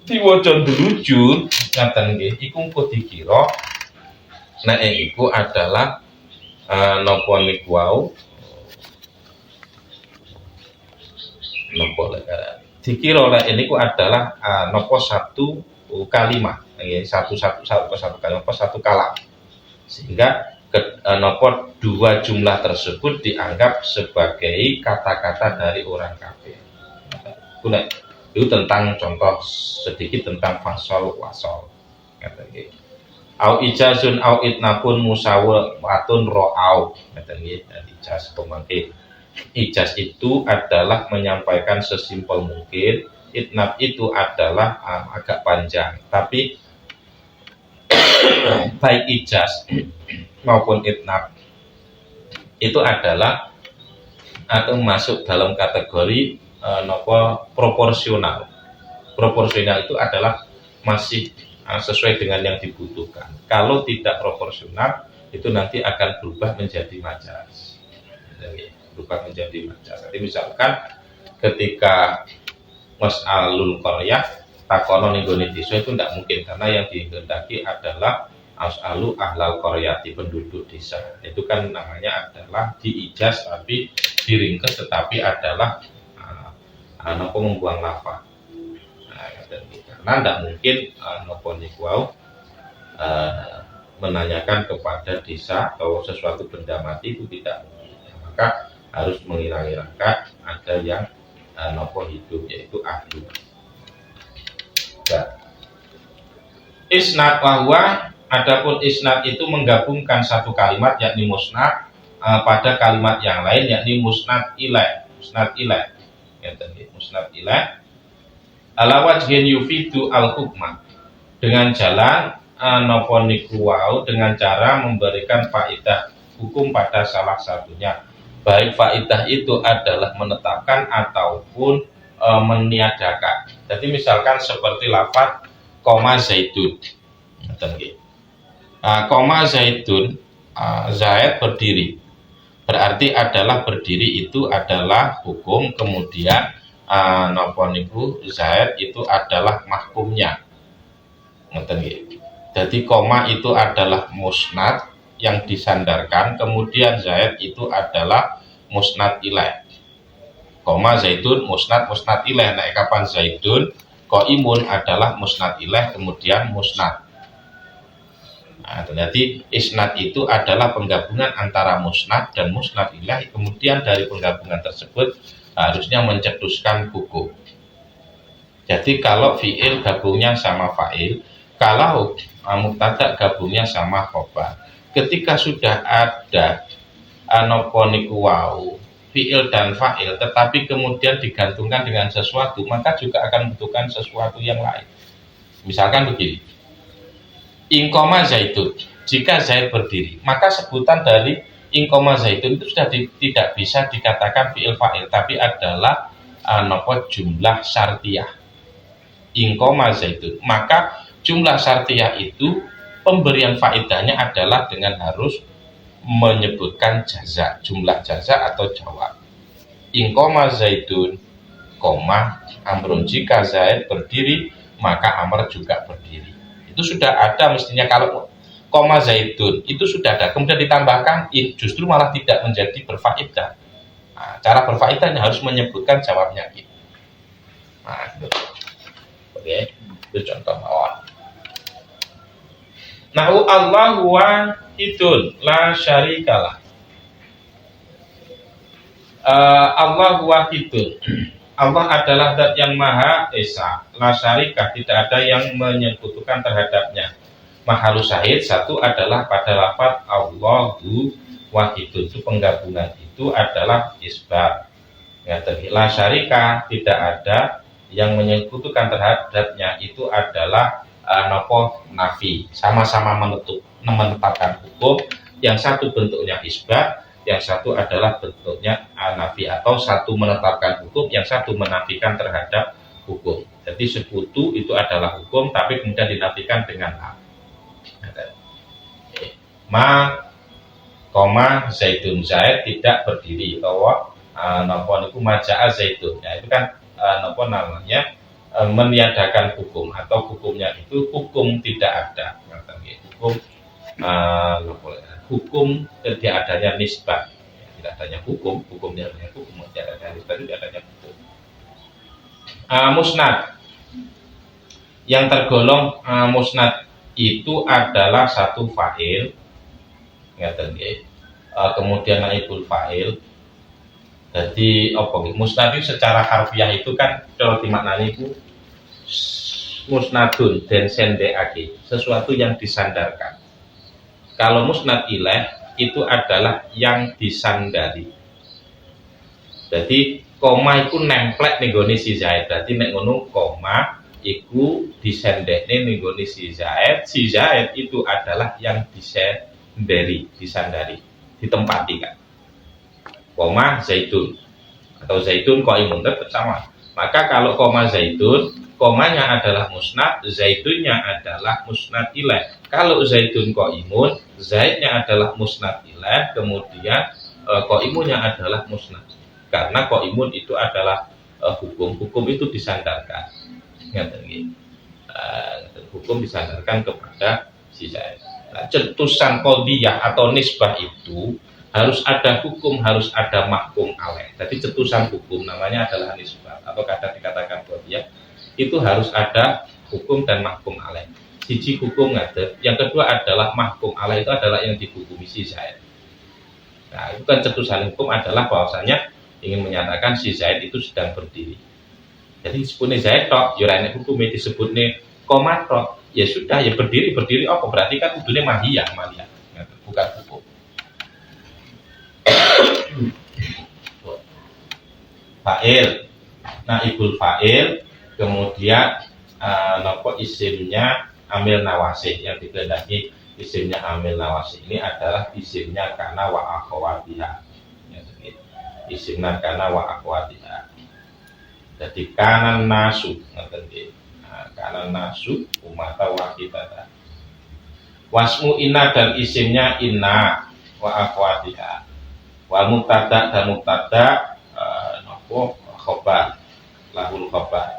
diwaca dulujur ngaten nggih iku engko dikira nek iku adalah napa niku wau nopo dikira oleh ini ku adalah nopo satu kalimat, satu kalimat, satu kalam, sehingga nopo dua jumlah tersebut dianggap sebagai kata-kata dari orang kafir. Itu tentang contoh sedikit tentang fasol wasol. Au ijazun au itnapun musawatun ro'au. Ijaz pemangkit. Ijaz itu adalah menyampaikan sesimpel mungkin, itnab itu adalah agak panjang, tapi baik ijaz maupun itnab itu adalah atau masuk dalam kategori proporsional. Proporsional itu adalah masih sesuai dengan yang dibutuhkan. Kalau tidak proporsional itu nanti akan berubah menjadi majas. Berubah menjadi majas. Jadi misalkan ketika mas'alul qaryah takono ning gone desa itu tidak mungkin karena yang dikehendaki adalah as'alu ahlal qaryati penduduk desa. Itu kan namanya adalah diijaz tapi diringkes tetapi adalah membuang lafaz. Karena tidak mungkin nopo niku menanyakan kepada desa atau sesuatu benda mati itu tidak mungkin. Maka harus mengira-ngirakan ada yang nopo hidup yaitu ahli. Isnad bahwa adapun isnad itu menggabungkan satu kalimat yakni musnad pada kalimat yang lain yakni musnad ilaih. Musnad ilaih. Ya tadi musnad ilaih. Ala wajhin yufidu al-hukmah. Dengan jalan nopo niku wau dengan cara memberikan faedah hukum pada salah satunya. Baik faedah itu adalah menetapkan ataupun meniadakan. Jadi misalkan seperti lafaz koma zaitun. Koma zaitun, Zaid berdiri. Berarti adalah berdiri itu adalah hukum, kemudian napa niku Zaid itu adalah mahkumnya. Jadi koma itu adalah musnad yang disandarkan, kemudian Zaid itu adalah musnad ilaih. Koma zaitun musnad ilaih. Nah, kapan zaitun qaimun adalah musnad ilaih kemudian musnad. Nah, jadi isnad itu adalah penggabungan antara musnad dan musnad ilaih. Kemudian dari penggabungan tersebut harusnya mencetuskan hukum. Jadi kalau fiil gabungnya sama fa'il, kalau mubtada gabungnya sama khobar. Ketika sudah ada nopo niku wau fiil dan fa'il tetapi kemudian digantungkan dengan sesuatu, maka juga akan membutuhkan sesuatu yang lain. Misalkan begini, ingkoma zaitun, jika Zaid berdiri, maka sebutan dari ingkoma zaitun itu sudah tidak bisa dikatakan fiil fa'il, tapi adalah nopo jumlah syartiyah. Ingkoma zaitun, maka jumlah syartiyah itu pemberian faedahnya adalah dengan harus menyebutkan jaza, jumlah jaza atau jawab. Ingkoma zaitun, koma amrun, jika Zaid berdiri maka Amr juga berdiri. Itu sudah ada mestinya. Kalau koma zaitun itu sudah ada, kemudian ditambahkan justru malah tidak menjadi berfaedah. Nah, cara berfaedahnya harus menyebutkan jawabnya gitu. Nah, gitu. Oke, itu contoh awal. Nahu Allahu wahidun la syarikalah. Allah wahidun. Allah adalah zat yang maha esa, la syarikah, tidak ada yang menyekutukan terhadapnya. Mahalu syahid satu adalah pada lafaz Allahu wahidun, itu penggabungan itu adalah isbat. Ya, la syarikah, tidak ada yang menyekutukan terhadapnya, itu adalah nopo nafi, sama-sama menetapkan hukum. Yang satu bentuknya isbat, yang satu adalah bentuknya nafi, atau satu menetapkan hukum, yang satu menafikan terhadap hukum. Jadi sekutu itu adalah hukum, tapi kemudian dinafikan dengan a. Ma koma zaidun, zaid tidak berdiri, bahwa nopo niku majaa zaidun. Ya, itu kan nopo namanya meniadakan hukum, atau hukumnya itu hukum tidak ada. Hukum hukum tidak adanya nisbah, tidak adanya hukum, hukumnya adanya hukum, tidak adanya nisbah, tidak adanya hukum. Musnad yang tergolong musnad itu adalah satu fa'il, kemudian naibul fa'il. Jadi musnad itu secara harfiah itu kan kalau dimaknani itu musnadun dan sendeake, sesuatu yang disandarkan. Kalau musnad ilaih itu adalah yang disandari. Jadi koma itu nemplek ning gone si Zaid. Dadi nek ngono koma iku disendekne ning gone si Zaid. Si Zaid itu adalah yang disandari, ditempati kan. Koma zaitun atau zaitun qaimun tetap sama. Maka kalau koma zaitun, komanya adalah musnad, zaitunnya adalah musnad ilaih. Kalau zaitun qaimun, zaitnya adalah musnad ilaih, kemudian qaimunnya adalah musnad. Karena qaimun itu adalah hukum itu disandarkan. Hukum disandarkan kepada si zaid. Nah, cetusan qadiyah atau nisbah itu harus ada hukum, harus ada mahkum alaih. Jadi cetusan hukum namanya adalah nisbah, atau kadang dikatakan qadiyah, itu harus ada hukum dan mahkum alaih. Siji hukum ngadet, yang kedua adalah mahkum alaih, itu adalah yang dihukumi si Zaid. Nah, itu kan cetusan hukum adalah bahwasanya ingin menyatakan si Zaid itu sedang berdiri. Jadi disebutnya Zaid tok, ya ora enek hukume, disebutnya koma tok, ya sudah, ya berdiri apa berarti kan kudune mahiyah, bukan hukum. Fa'il, naibul fa'il, kemudian nopo isimnya amil nawasih, yang dikehendaki isimnya amil nawasih ini adalah isimnya kana wa akhwatiha. Isimnya kana wa akhwatiha. Jadi kanan nasu, kanan nasu umata wa kita. Wasmu inna, dan isimnya inna wa akhwatiha. Wal mubtada dan mubtada nopo khobar, lahul khobar.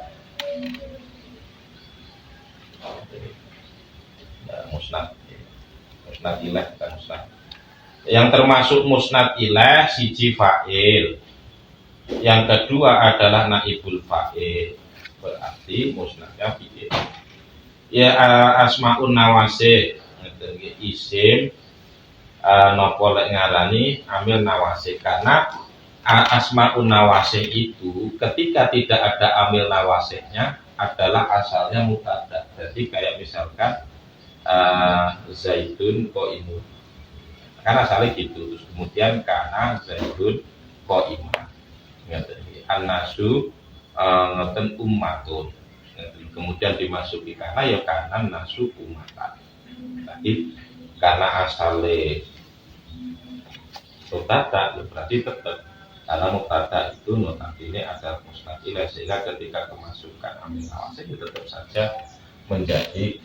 Musnad ilaih bukan musnad. Yang termasuk musnad ilaih siji fa'il, yang kedua adalah naibul fa'il, berarti musnadnya fi'il. Ya asmaun nawasih, isim nopo lek ngarani amil nawasih, karena asmaun nawasih itu ketika tidak ada amil nawasihnya adalah asalnya mubtada. Jadi kayak misalkan zaitun qaimun, kan asalnya gitu, terus kemudian kana zaitun qaimun, an-nasu ngeten ummatun, kemudian dimasuki kana ya kana nasu ummatan. Jadi karena asalnya mubtada, berarti tetap karena mubtada itu notabene adalah musnad ilaih, sehingga ketika kemasukan amil nawasih itu tetap saja menjadi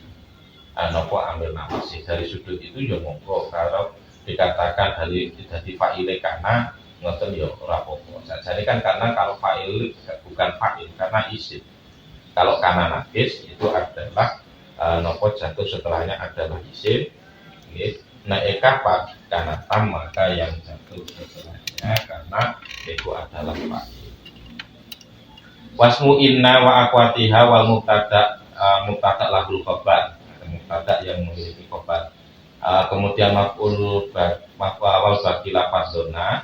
nopo amil nawasih. Dari sudut itu ya monggo, kalau dikatakan dari fa'ile karena ngoten ya ora apa-apa. Jadi kan karena kalau fa'il bukan fa'il, karena isim. Kalau karena nakis itu adalah nopo jatuh setelahnya adalah isim. Nah kapan karena tam, maka yang jatuh setelahnya karena itu adalah fa'il. Wasmu inna wa akwatiha wal mubtada lahul khobar, mubtada yang memiliki khobar. Kemudian maf'ul awal bagi lafaz dona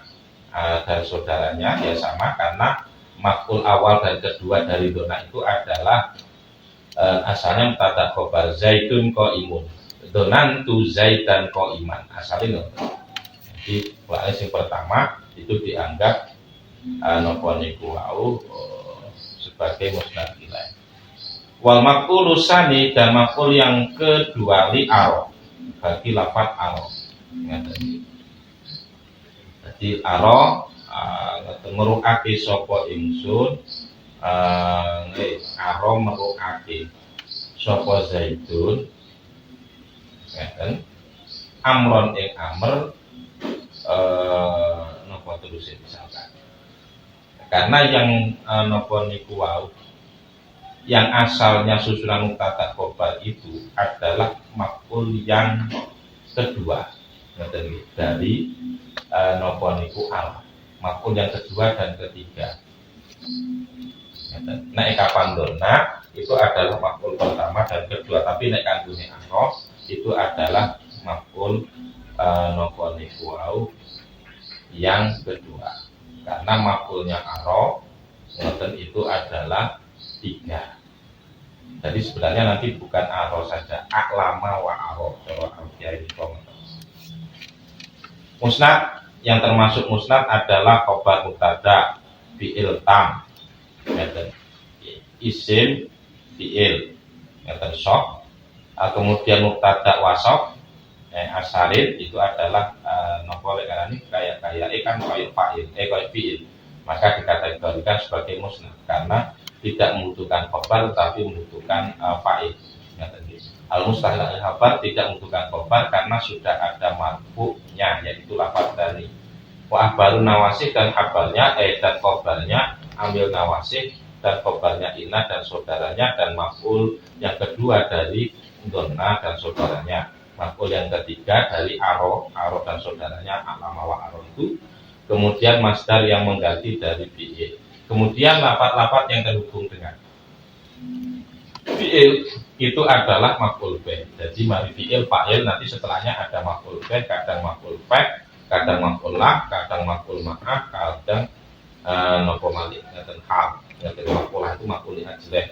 dan saudaranya ya sama, karena maf'ul awal dan kedua dari dona itu adalah asalnya mubtada khobar zaitun qaimun, donan tu zaitan qaiman, asalnya jadi yang pertama itu dianggap napa niku wau sebagai musnad ilaih. Wal maf'ul tsani, dan maf'ul yang kedua li aro, bagi lafaz aro. Jadi aro meruake sapa ingsun, aro meruake sapa zaitun, ngeten, amron ing amr, napa terus misalkan. Karena yang napa niku wau yang asalnya susunan mubtada khobar itu adalah maf'ul yang kedua dari napa niku al, maf'ul yang kedua dan ketiga. Nek kapan dona itu adalah maf'ul pertama dan kedua, tapi nek kandune aro itu adalah maf'ul napa niku wau yang kedua. Karena maf'ulnya aro itu adalah 3. Jadi sebenarnya nanti bukan aro saja, aklama wa aro. Musnad yang termasuk musnad adalah khobar mubtada, fi'il tam, isim fi'il, sok, kemudian mubtada wasaf, asalin itu adalah nopol karena ini kayak kan kayak fa'il, kayak fi'il, maka dikategorikan sebagai musnad karena tidak membutuhkan khobar tapi membutuhkan fa'il. Al-mustahil al-khabar tidak membutuhkan khobar karena sudah ada marfu'nya, yaitu lafaz dari. Wa ahbaru nawasih, dan khabarnya dan khobarnya ambil nawasih, dan khobarnya inna dan saudaranya, dan maf'ul yang kedua dari donna dan saudaranya, maf'ul yang ketiga dari aro dan saudaranya, alama wa aro itu. Kemudian masdar yang mengganti dari fi'il. Kemudian lafaz-lafaz yang terhubung dengan fi'il itu adalah maf'ul bih. Jadi mari fi'il fa'il, nanti setelahnya ada maf'ul bih, kadang maf'ul bih, kadang maf'ul lah, kadang maf'ul ma'ah, kadang napa malih ngeten hal. Ngeten maf'ul itu maf'ul ajleh.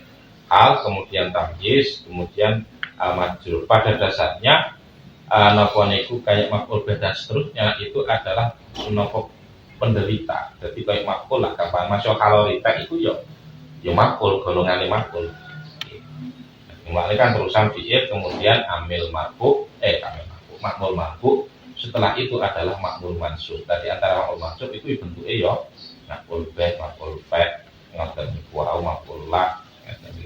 Hal, kemudian tamyiz, kemudian majrur. Pada dasarnya napa niku kayak maf'ul bih dan seterusnya itu adalah napa penderita. Jadi kayak maf'ul lah, kapan masuk kalorita itu ya maf'ul, golongan maf'ul. Kembali kan terusan fi'il, kemudian amil marfu, makmul marfu. Setelah itu adalah makmul mansub. Tadi antara makmul mansub itu bentuknya ya makmul bih, makmul fa'il, ngoten niku wau makmul la,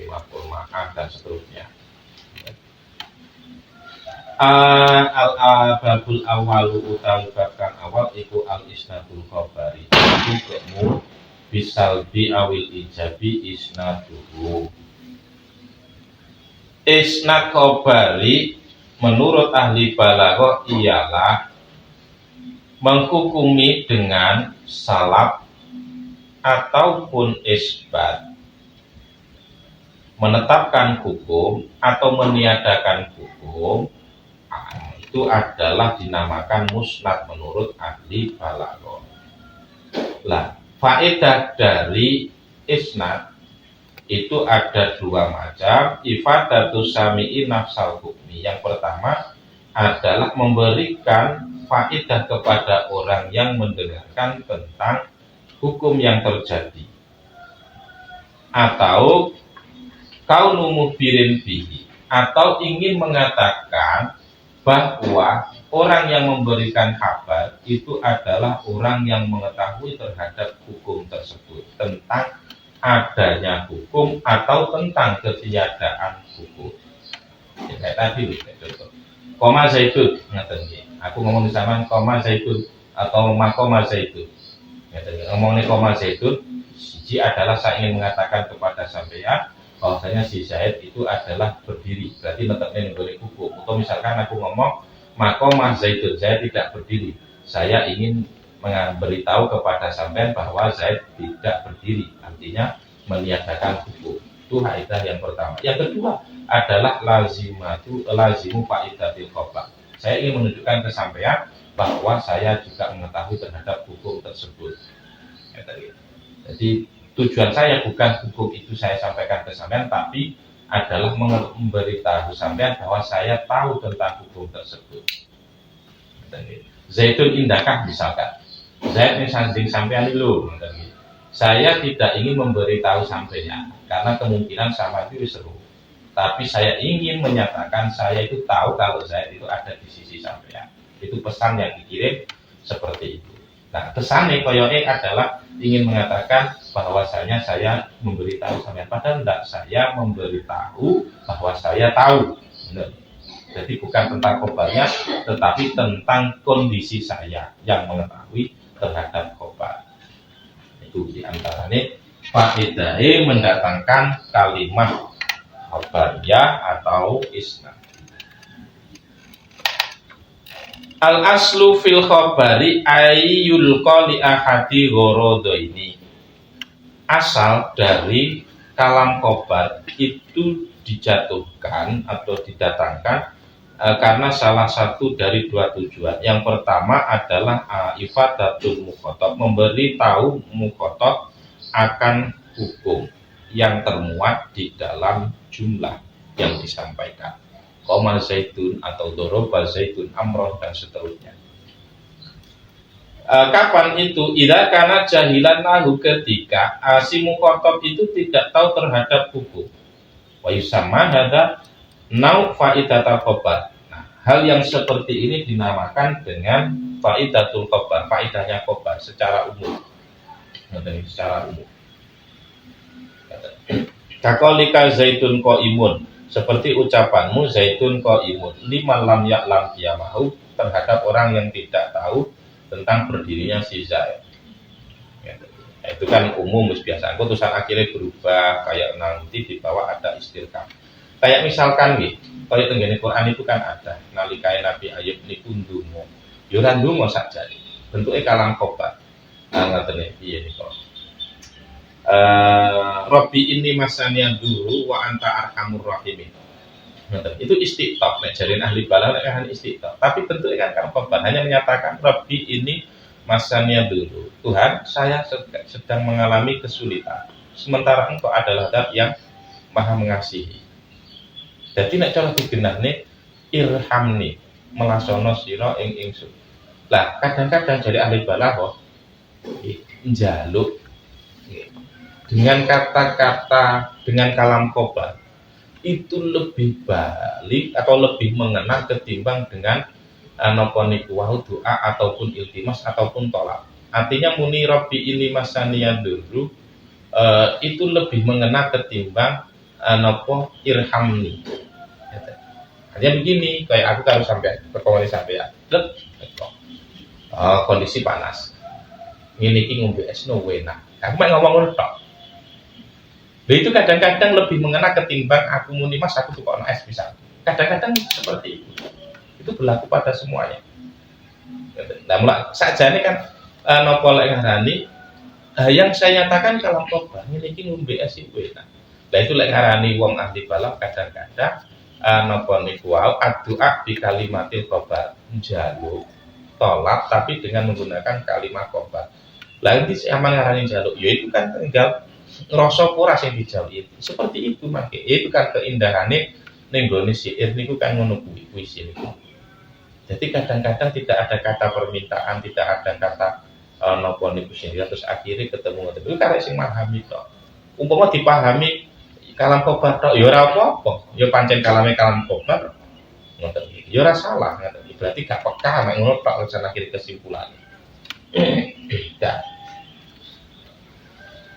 makmul ma'ah dan seterusnya. Babul awalu utawi bab kang awal iku al isnadul khabari. Iku kemu bisalbi awil ijabi isnaduhu. Isnad khabari menurut ahli balaghah ialah menghukumi dengan salab ataupun isbat, menetapkan hukum atau meniadakan hukum, itu adalah dinamakan musnad menurut ahli balaghah. Lah, faedah dari isnad itu ada 2 macam. Ifadatus sami'i nafsal hukmi. Yang pertama adalah memberikan faedah kepada orang yang mendengarkan tentang hukum yang terjadi, atau kaunu mukhbirin bihi, atau ingin mengatakan bahwa orang yang memberikan kabar itu adalah orang yang mengetahui terhadap hukum tersebut, tentang adanya hukum atau tentang ketiadaan hukum. Ya, kayak tadi contoh. Koma zaitun, ngaten nggih. Aku ngomong di zaman koma zaitun atau makoma zaitun. Ngaten nggih. Ngomongnya koma zaitun, siji adalah saya ingin mengatakan kepada sampeyan bahwasanya si Zaid itu adalah berdiri. Berarti tetapnya menggoreng hukum. Atau misalkan aku ngomong makoma zaitun, saya tidak berdiri. Saya ingin memberitahu kepada sampean bahwa Zaid tidak berdiri, artinya meniadakan hukum. Itu faedah yang pertama. Yang kedua adalah lazimu faidatil khabar. Saya ingin menunjukkan ke sampean bahwa saya juga mengetahui terhadap hukum tersebut. Jadi tujuan saya bukan hukum itu saya sampaikan ke sampean, tapi adalah memberitahu sampean bahwa saya tahu tentang hukum tersebut. Zaitun indakah misalkan, Zaid ini sanding sampean dulu. Saya tidak ingin memberitahu sampean karena kemungkinan sama itu seru. Tapi saya ingin menyatakan saya itu tahu kalau Zaid itu ada di sisi sampean. Itu pesan yang dikirim seperti itu. Nah, pesannya koyoke adalah ingin mengatakan bahwasanya saya memberitahu sampean, padahal tidak, saya memberitahu bahwa saya tahu. Benar. Jadi bukan tentang khobarnya, tetapi tentang kondisi saya yang mengetahui terhadap khobar. Itu diantaranya faedahe mendatangkan kalimat khobariyah atau isnad. Al aslu fil khabari ayyul qali ahadi ghorodaini. Asal dari kalam khobar itu dijatuhkan atau didatangkan karena salah satu dari dua tujuan. Yang pertama adalah ifadatul mukhatab, memberi tahu mukhatab akan hukum yang termuat di dalam jumlah yang disampaikan. Qoma zaitun atau doroba zaitun amron dan seterusnya. Kapan itu? Idza kana jahilan lahu, ketika si mukhatab itu tidak tahu terhadap hukum. Wa yusamma hadza nau faidatul khabar. Nah, hal yang seperti ini dinamakan dengan faidatul khabar, faidahnya khabar secara umum. Secara umum. Kakolika zaitun qaimun, seperti ucapanmu zaitun qaimun, liman lam ya'lam qiyamahu, terhadap orang yang tidak tahu tentang berdirinya si Zaid. Ya, itu kan umum biasa. Tulisan akhirnya berubah, kayak nanti di bawah ada istilkam. Kayak misalkan nih, kalau tenggene Quran itu kan ada nalikai Nabi Ayub niku ndonga. Yo ora ndonga saja. Bentuke kalam khobar. Ngoten iki niku. Robbi ini masanian dulu wa anta arhamur rahimin. Itu istiqtoh, jarin ahli balaghah kan istiqtoh. Tapi bentuknya kan kabar, hanya menyatakan Robbi ini masanian dulu. Tuhan, saya sedang mengalami kesulitan. Sementara Engkau adalah Zat yang Maha mengasihi. Jadi nek cara digenahne irhamni, melasono sira ing ingsun. Lah, kadang-kadang dari ahli balaghah njaluk dengan kata-kata, dengan kalam khobar itu lebih balik atau lebih mengena ketimbang dengan napa niku wau doa ataupun iltimas ataupun tolak. Artinya muni Rabbi ini masaniya dulu itu lebih mengena ketimbang napa irhamni. Hanya begini, kayak aku harus sampai perkawinan sampai ya. Kondisi panas. Ini ki ngombe es no wena. Aku mau ngomong ngono tok. Nah, itu kadang-kadang lebih mengena ketimbang aku muni mas aku tukokno es misal. Kadang-kadang seperti itu. Itu berlaku pada semuanya. Nah, mulai sakjane kan napa lek ngarani yang saya nyatakan kalau khobar niki ngombe es iku enak. Lah itu lek ngarani wong ahli balagh kadang-kadang napa niku wae addu'a bi kalimatil khobar, njaluk tolak tapi dengan menggunakan kalimat khobar. Lah iki aman ngarani njaluk ya itu kan tinggal ngrasa ora sing dijawab. Seperti itu mangke. Itu kan keindahane ning gone syair niku kan ngono kuwi puisi niku. Jadi kadang-kadang tidak ada kata permintaan, tidak ada kata napa niku sing terus akhirnya ketemu ngoten. Itu karek sing memahami tok. Umpama dipahami kalam khobar tok ya ora apa-apa. Ya pancen kalame kalam khobar. Ngoten iki. Ya ora salah ngoten. Berarti gak peka mek ngono tok rencana akhir kesimpulan.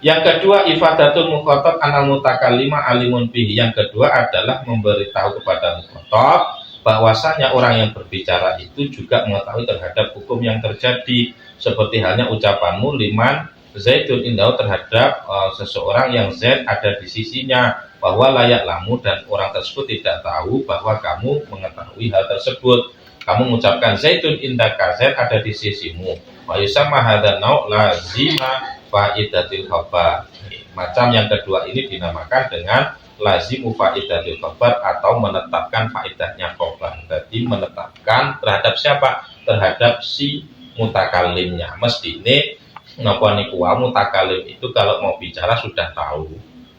Yang kedua, ifadatul mukhatab anal mutakallimah alimun bihi. Yang kedua adalah memberitahu kepada mukhatab bahwasanya orang yang berbicara itu juga mengetahui terhadap hukum yang terjadi. Seperti halnya ucapanmu liman zaitun indahu, terhadap seseorang yang zaid ada di sisinya, bahwa layak lamu dan orang tersebut tidak tahu bahwa kamu mengetahui hal tersebut. Kamu mengucapkan zaitun indaka, zaid ada di sisimu. Wa yusamma hadzal nau' lazima faidatil khabar. Macam yang kedua ini dinamakan dengan lazimu faidatil khobar atau menetapkan faidahnya khobar. Jadi menetapkan terhadap siapa? Terhadap si mutakalimnya. Mestine napa niku mutakalim itu kalau mau bicara sudah tahu.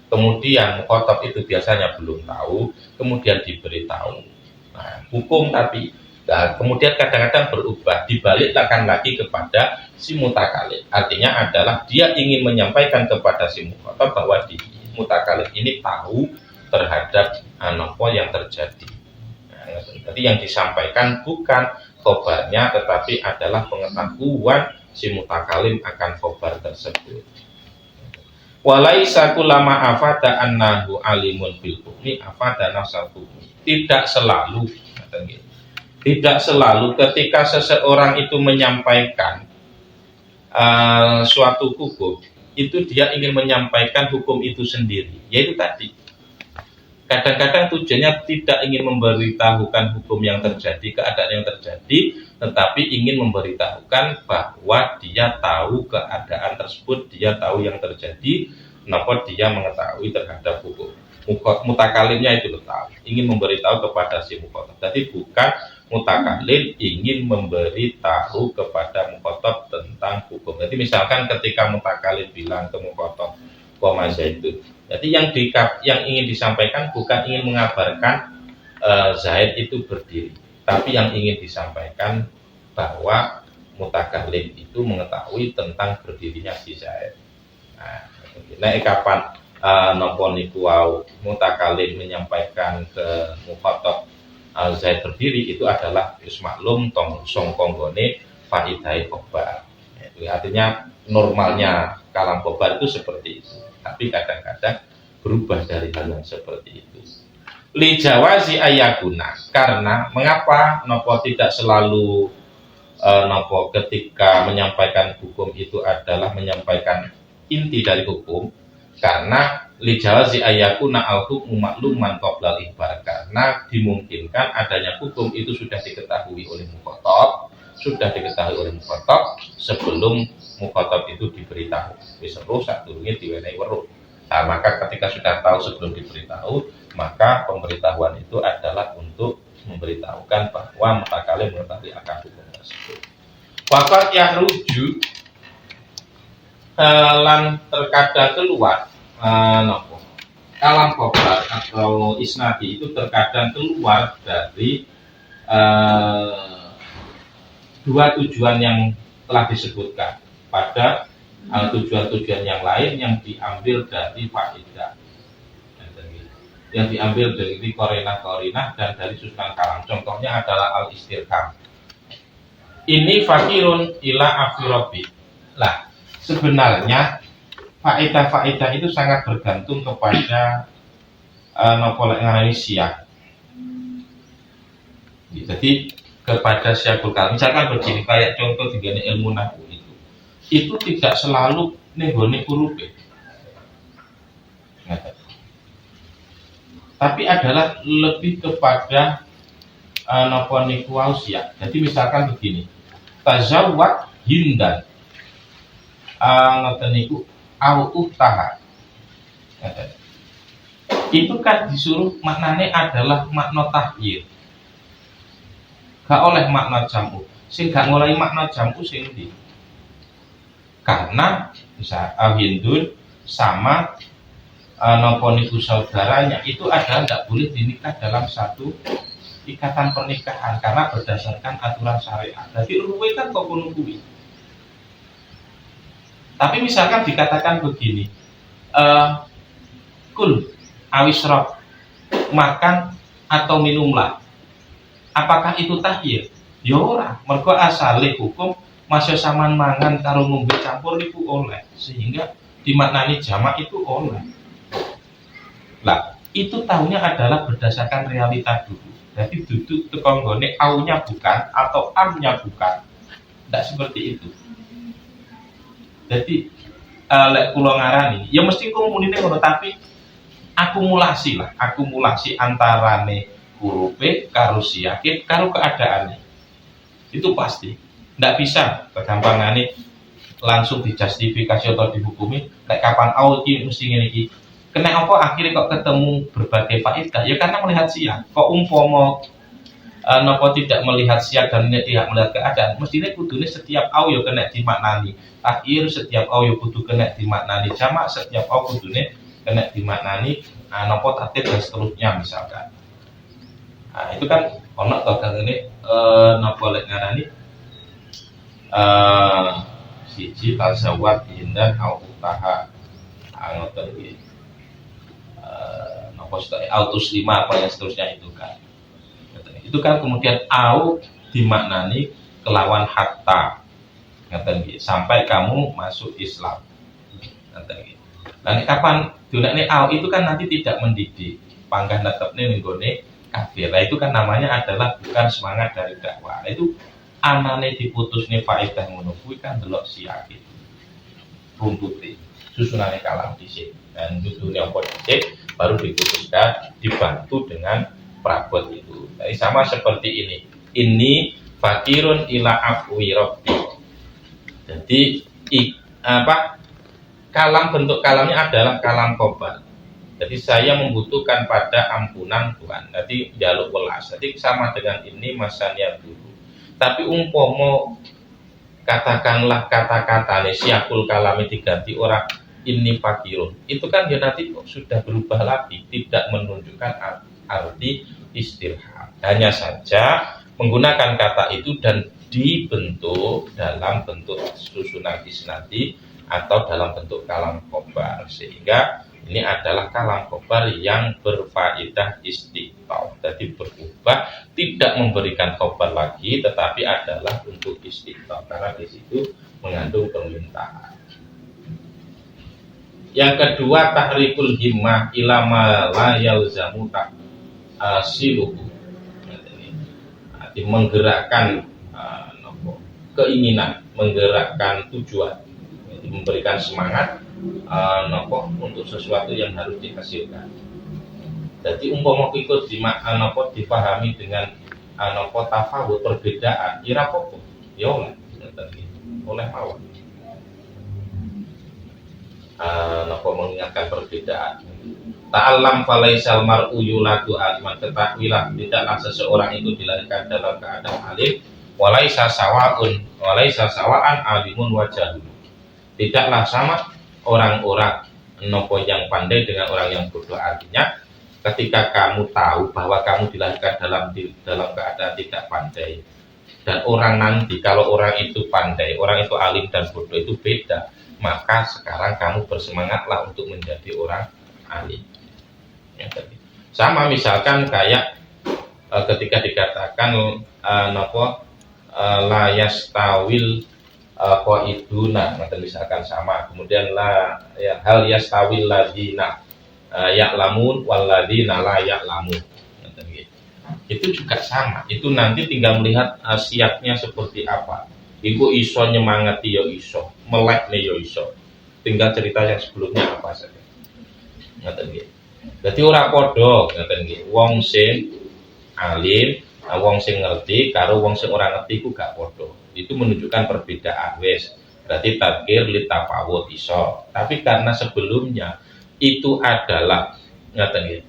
Kemudian mukhatab itu biasanya belum tahu, kemudian diberitahu. Nah, hukum tapi kemudian kadang-kadang berubah, dibalikkan lagi kepada si mutakalim. Artinya adalah dia ingin menyampaikan kepada si mukhatab bahwa di mutakalim ini tahu terhadap apa yang terjadi. Nah, jadi yang disampaikan bukan khobarnya, tetapi adalah pengetahuan si mutakalim akan khobar tersebut. Walaisa kullama afada annahu alimun bil hukmi afada nafsal hukmi. Tidak selalu ketika seseorang itu menyampaikan suatu hukum, itu dia ingin menyampaikan hukum itu sendiri. Yaitu tadi, kadang-kadang tujuannya tidak ingin memberitahukan hukum yang terjadi, keadaan yang terjadi, tetapi ingin memberitahukan bahwa dia tahu keadaan tersebut, dia tahu yang terjadi, kenapa dia mengetahui terhadap hukum. Mutakalimnya itu tahu, ingin memberitahu kepada si mukhatab. Jadi bukan mutakalim ingin memberitahu kepada mukhatab tentang hukum. Jadi misalkan ketika mutakalim bilang ke mukhatab koma zaidun. Jadi yang ingin disampaikan bukan ingin mengabarkan Zaid itu berdiri, tapi yang ingin disampaikan bahwa mutakalim itu mengetahui tentang berdirinya si Zaid. Nah, kapan napa niku mutakalim menyampaikan ke mukhatab Zaid berdiri, itu adalah maklum songkonggone faidai khobar. Artinya normalnya kalam khobar itu seperti itu, tapi kadang-kadang berubah dari hal yang seperti itu. Li jawazi ayakuna, karena mengapa nopo tidak selalu nopo ketika menyampaikan hukum itu adalah menyampaikan inti dari hukum, karena li jawazi ayakuna al hukmu makluman qabla al-ikhbar, karena dimungkinkan adanya hukum itu sudah diketahui oleh mukhatab, sebelum mukhatab itu diberitahu. Wis weruh sadurunge diwenehi weruh. Nah, maka ketika sudah tahu sebelum diberitahu, maka pemberitahuan itu adalah untuk memberitahukan bahwa mutakalim mengetahui akan hukum tersebut. Waqat yahruju lan terkadang keluar kalam khobar atau isnadi itu terkadang keluar dari dua tujuan yang telah disebutkan pada tujuan-tujuan yang lain yang diambil dari faidah, yang diambil dari korinah dan dari susunan kalam. Contohnya adalah al-istirham. Ini fakirun ila afirobi. Lah, sebenarnya faedah-faedah itu sangat bergantung kepada nopolek ngarani siak. Jadi kepada siakul kalam. Misalkan begini, kayak contoh dengan ilmu nahwu itu tidak selalu nenggone hurufe. Tapi adalah lebih kepada napa niku siak. Jadi misalkan begini, tazawwad hindan. Ngoten niku au utaha. Itu kan disuruh maknanya adalah makna tahyir. Gak oleh makna jamu. Sing gak ngoleh makna jamu sing ndi? Karena bisa Hindun sama napa niku saudaranya itu adalah tidak boleh dinikah dalam satu ikatan pernikahan karena berdasarkan aturan syariat. Jadi ruwe kan kok ngono kuwi. Tapi misalkan dikatakan begini, kul awisrob, makan atau minumlah, apakah itu tahyir? Ya ora, mergo asale hukum masih saman mangan karo ngombe campur itu oleh, sehingga dimaknani jamak itu oleh. Lah, itu tahunya adalah berdasarkan realita dulu. Jadi duduk tekonggone aunya bukan atau amnya bukan, tidak seperti itu. Jadi lek kula ngarani, ya mesti komunine ngono, tapi akumulasi antarane hurufe karo siake karo keadaannya. Itu pasti. Ndak bisa kegampangane langsung dijustifikasi atau dihukumi lek kapan au iki mesti ngene iki. Kena apa akhirnya kok ketemu berbagai faedah? Ya karena melihat siang. Kok umpomo nopo tidak melihat siang dan tidak melihat keadaan, mestinya kudune setiap au yo kena dimaknani. Akhir setiap au yo kudu kena dimaknani. Jamak setiap au kudune kena dimaknani. Nopo tatib dan seterusnya misalkan. Nah, itu kan ono to kan ini nopo lek ngarani siji tasawwur indah au utaha ngoten iki. Nopo autus 5 apa yang seterusnya itu kan. Itu kan kemudian au dimaknani kelawan hatta. Ngaten nggih, sampai kamu masuk Islam. Ngaten nggih. Lah kapan dunane au itu kan nanti tidak mendidik, panggah netepne ning gone kafir. Nah, itu kan namanya adalah bukan semangat dari dakwah. Itu anane diputusne faedah ngono kuwi kan delok siake. Runtute susunane kalam dhisik. Dan dudune apa dhisik baru diputuskan dibantu dengan prabot itu. Jadi sama seperti ini. Ini fakirun ila afwi rabbi. Jadi kalam, bentuk kalamnya adalah kalam khobar. Jadi saya membutuhkan pada ampunan Tuhan. Jadi jaluk welas. Jadi sama dengan ini masanya dulu. Tapi umpomo katakanlah kata-kata siakul kalami diganti orang ini fakirun. Itu kan ya nanti sudah berubah lagi, tidak menunjukkan arti istirham. Hanya saja menggunakan kata itu dan dibentuk dalam bentuk susunan isnadi atau dalam bentuk kalam khobar, sehingga ini adalah kalam khobar yang berfaedah istiqam. Jadi berubah, tidak memberikan khobar lagi, tetapi adalah untuk istiqam karena di situ mengandung permintaan. Yang kedua, tahrikul himmah ila ma la yalzamu siluhu. Arti menggerakkan keinginan, menggerakkan tujuan, memberikan semangat untuk sesuatu yang harus dihasilkan. Jadi umpama ikut dipahami dengan tafawut perbedaan, ira apa? Ya oleh mawon. Mengingatkan perbedaan. Ta'allam falaisal mar'u yuladu aliman. Ketahuilah tidaklah seseorang itu dilahirkan dalam keadaan alim. Walaisa sawa'an alimun wajahul. Tidaklah sama orang-orang yang pandai dengan orang yang bodoh. Artinya ketika kamu tahu bahwa kamu dilahirkan dalam keadaan tidak pandai, dan orang nanti kalau orang itu pandai, orang itu alim dan bodoh itu beda, maka sekarang kamu bersemangatlah untuk menjadi orang alim. Ya, sama misalkan kayak ketika dikatakan la yastawil qaiduna, misalkan sama. Kemudian hal yastawil ladina ya'lamun wal ladina la ya'lamun. Itu juga sama. Itu nanti tinggal melihat siapnya seperti apa. Iku iso nyemangati yo iso, melek nih yo iso. Tinggal cerita yang sebelumnya apa saja. Ngaten nggih. Dadi ora padha ngaten nggih. Wong sing alim, wong sing ngerti karo wong sing ora ngerti iku gak padha. Itu menunjukkan perbedaan wis. Berarti tadkir li tafawut iso. Tapi karena sebelumnya itu adalah ngaten nggih.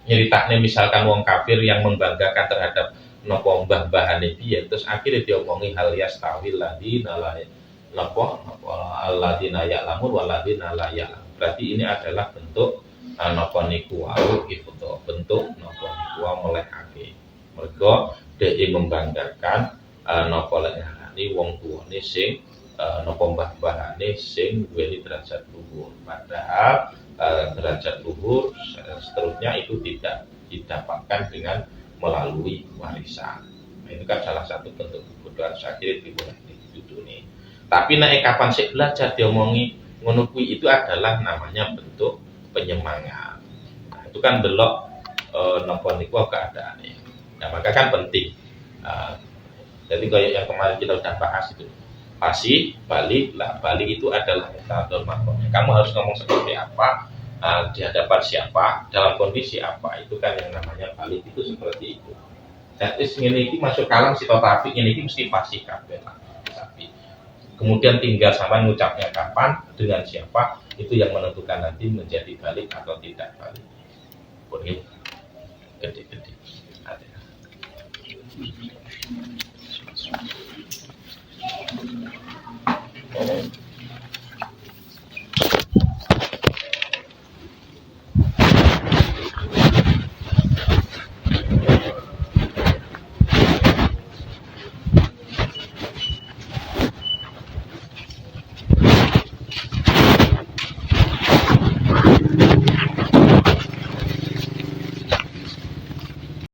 Nyeritakne misalkan wong kafir yang membanggakan terhadap nopo mbah-mbahane piye, terus akhirnya diomongi hal yastawil ladina la nopo alladina ya'lamun wal ladina la ya'lamun. Berarti ini adalah bentuk nopo niku wau gitu, bentuk nopo niku wau melehake. Mergo dhek membanggakan nopo lekane wong tuane sing nopo mbah-mbahane sing duweni derajat luhur. Padahal derajat luhur seterusnya itu tidak didapatkan dengan melalui warisan. Nah, itu kan salah satu bentuk kebodohan sakit di dunia. Tapi naik kapan sih belajar diomongi ngono kuwi itu adalah namanya bentuk penyemangat. Nah, itu kan delok napa niku keadaannya. Nah, maka kan penting. Jadi kayak yang kemarin kita udah bahas itu. Pasti balik itu adalah metode makomnya. Kamu harus ngomong seperti apa, di hadapan siapa, dalam kondisi apa, itu kan yang namanya balik itu seperti itu. Dan ini masuk kalam si totafik ini mesti pasti kabeh lah. Tapi Kemudian tinggal sama ngucapnya kapan, dengan siapa, itu yang menentukan nanti menjadi balik atau tidak balik. Boleh.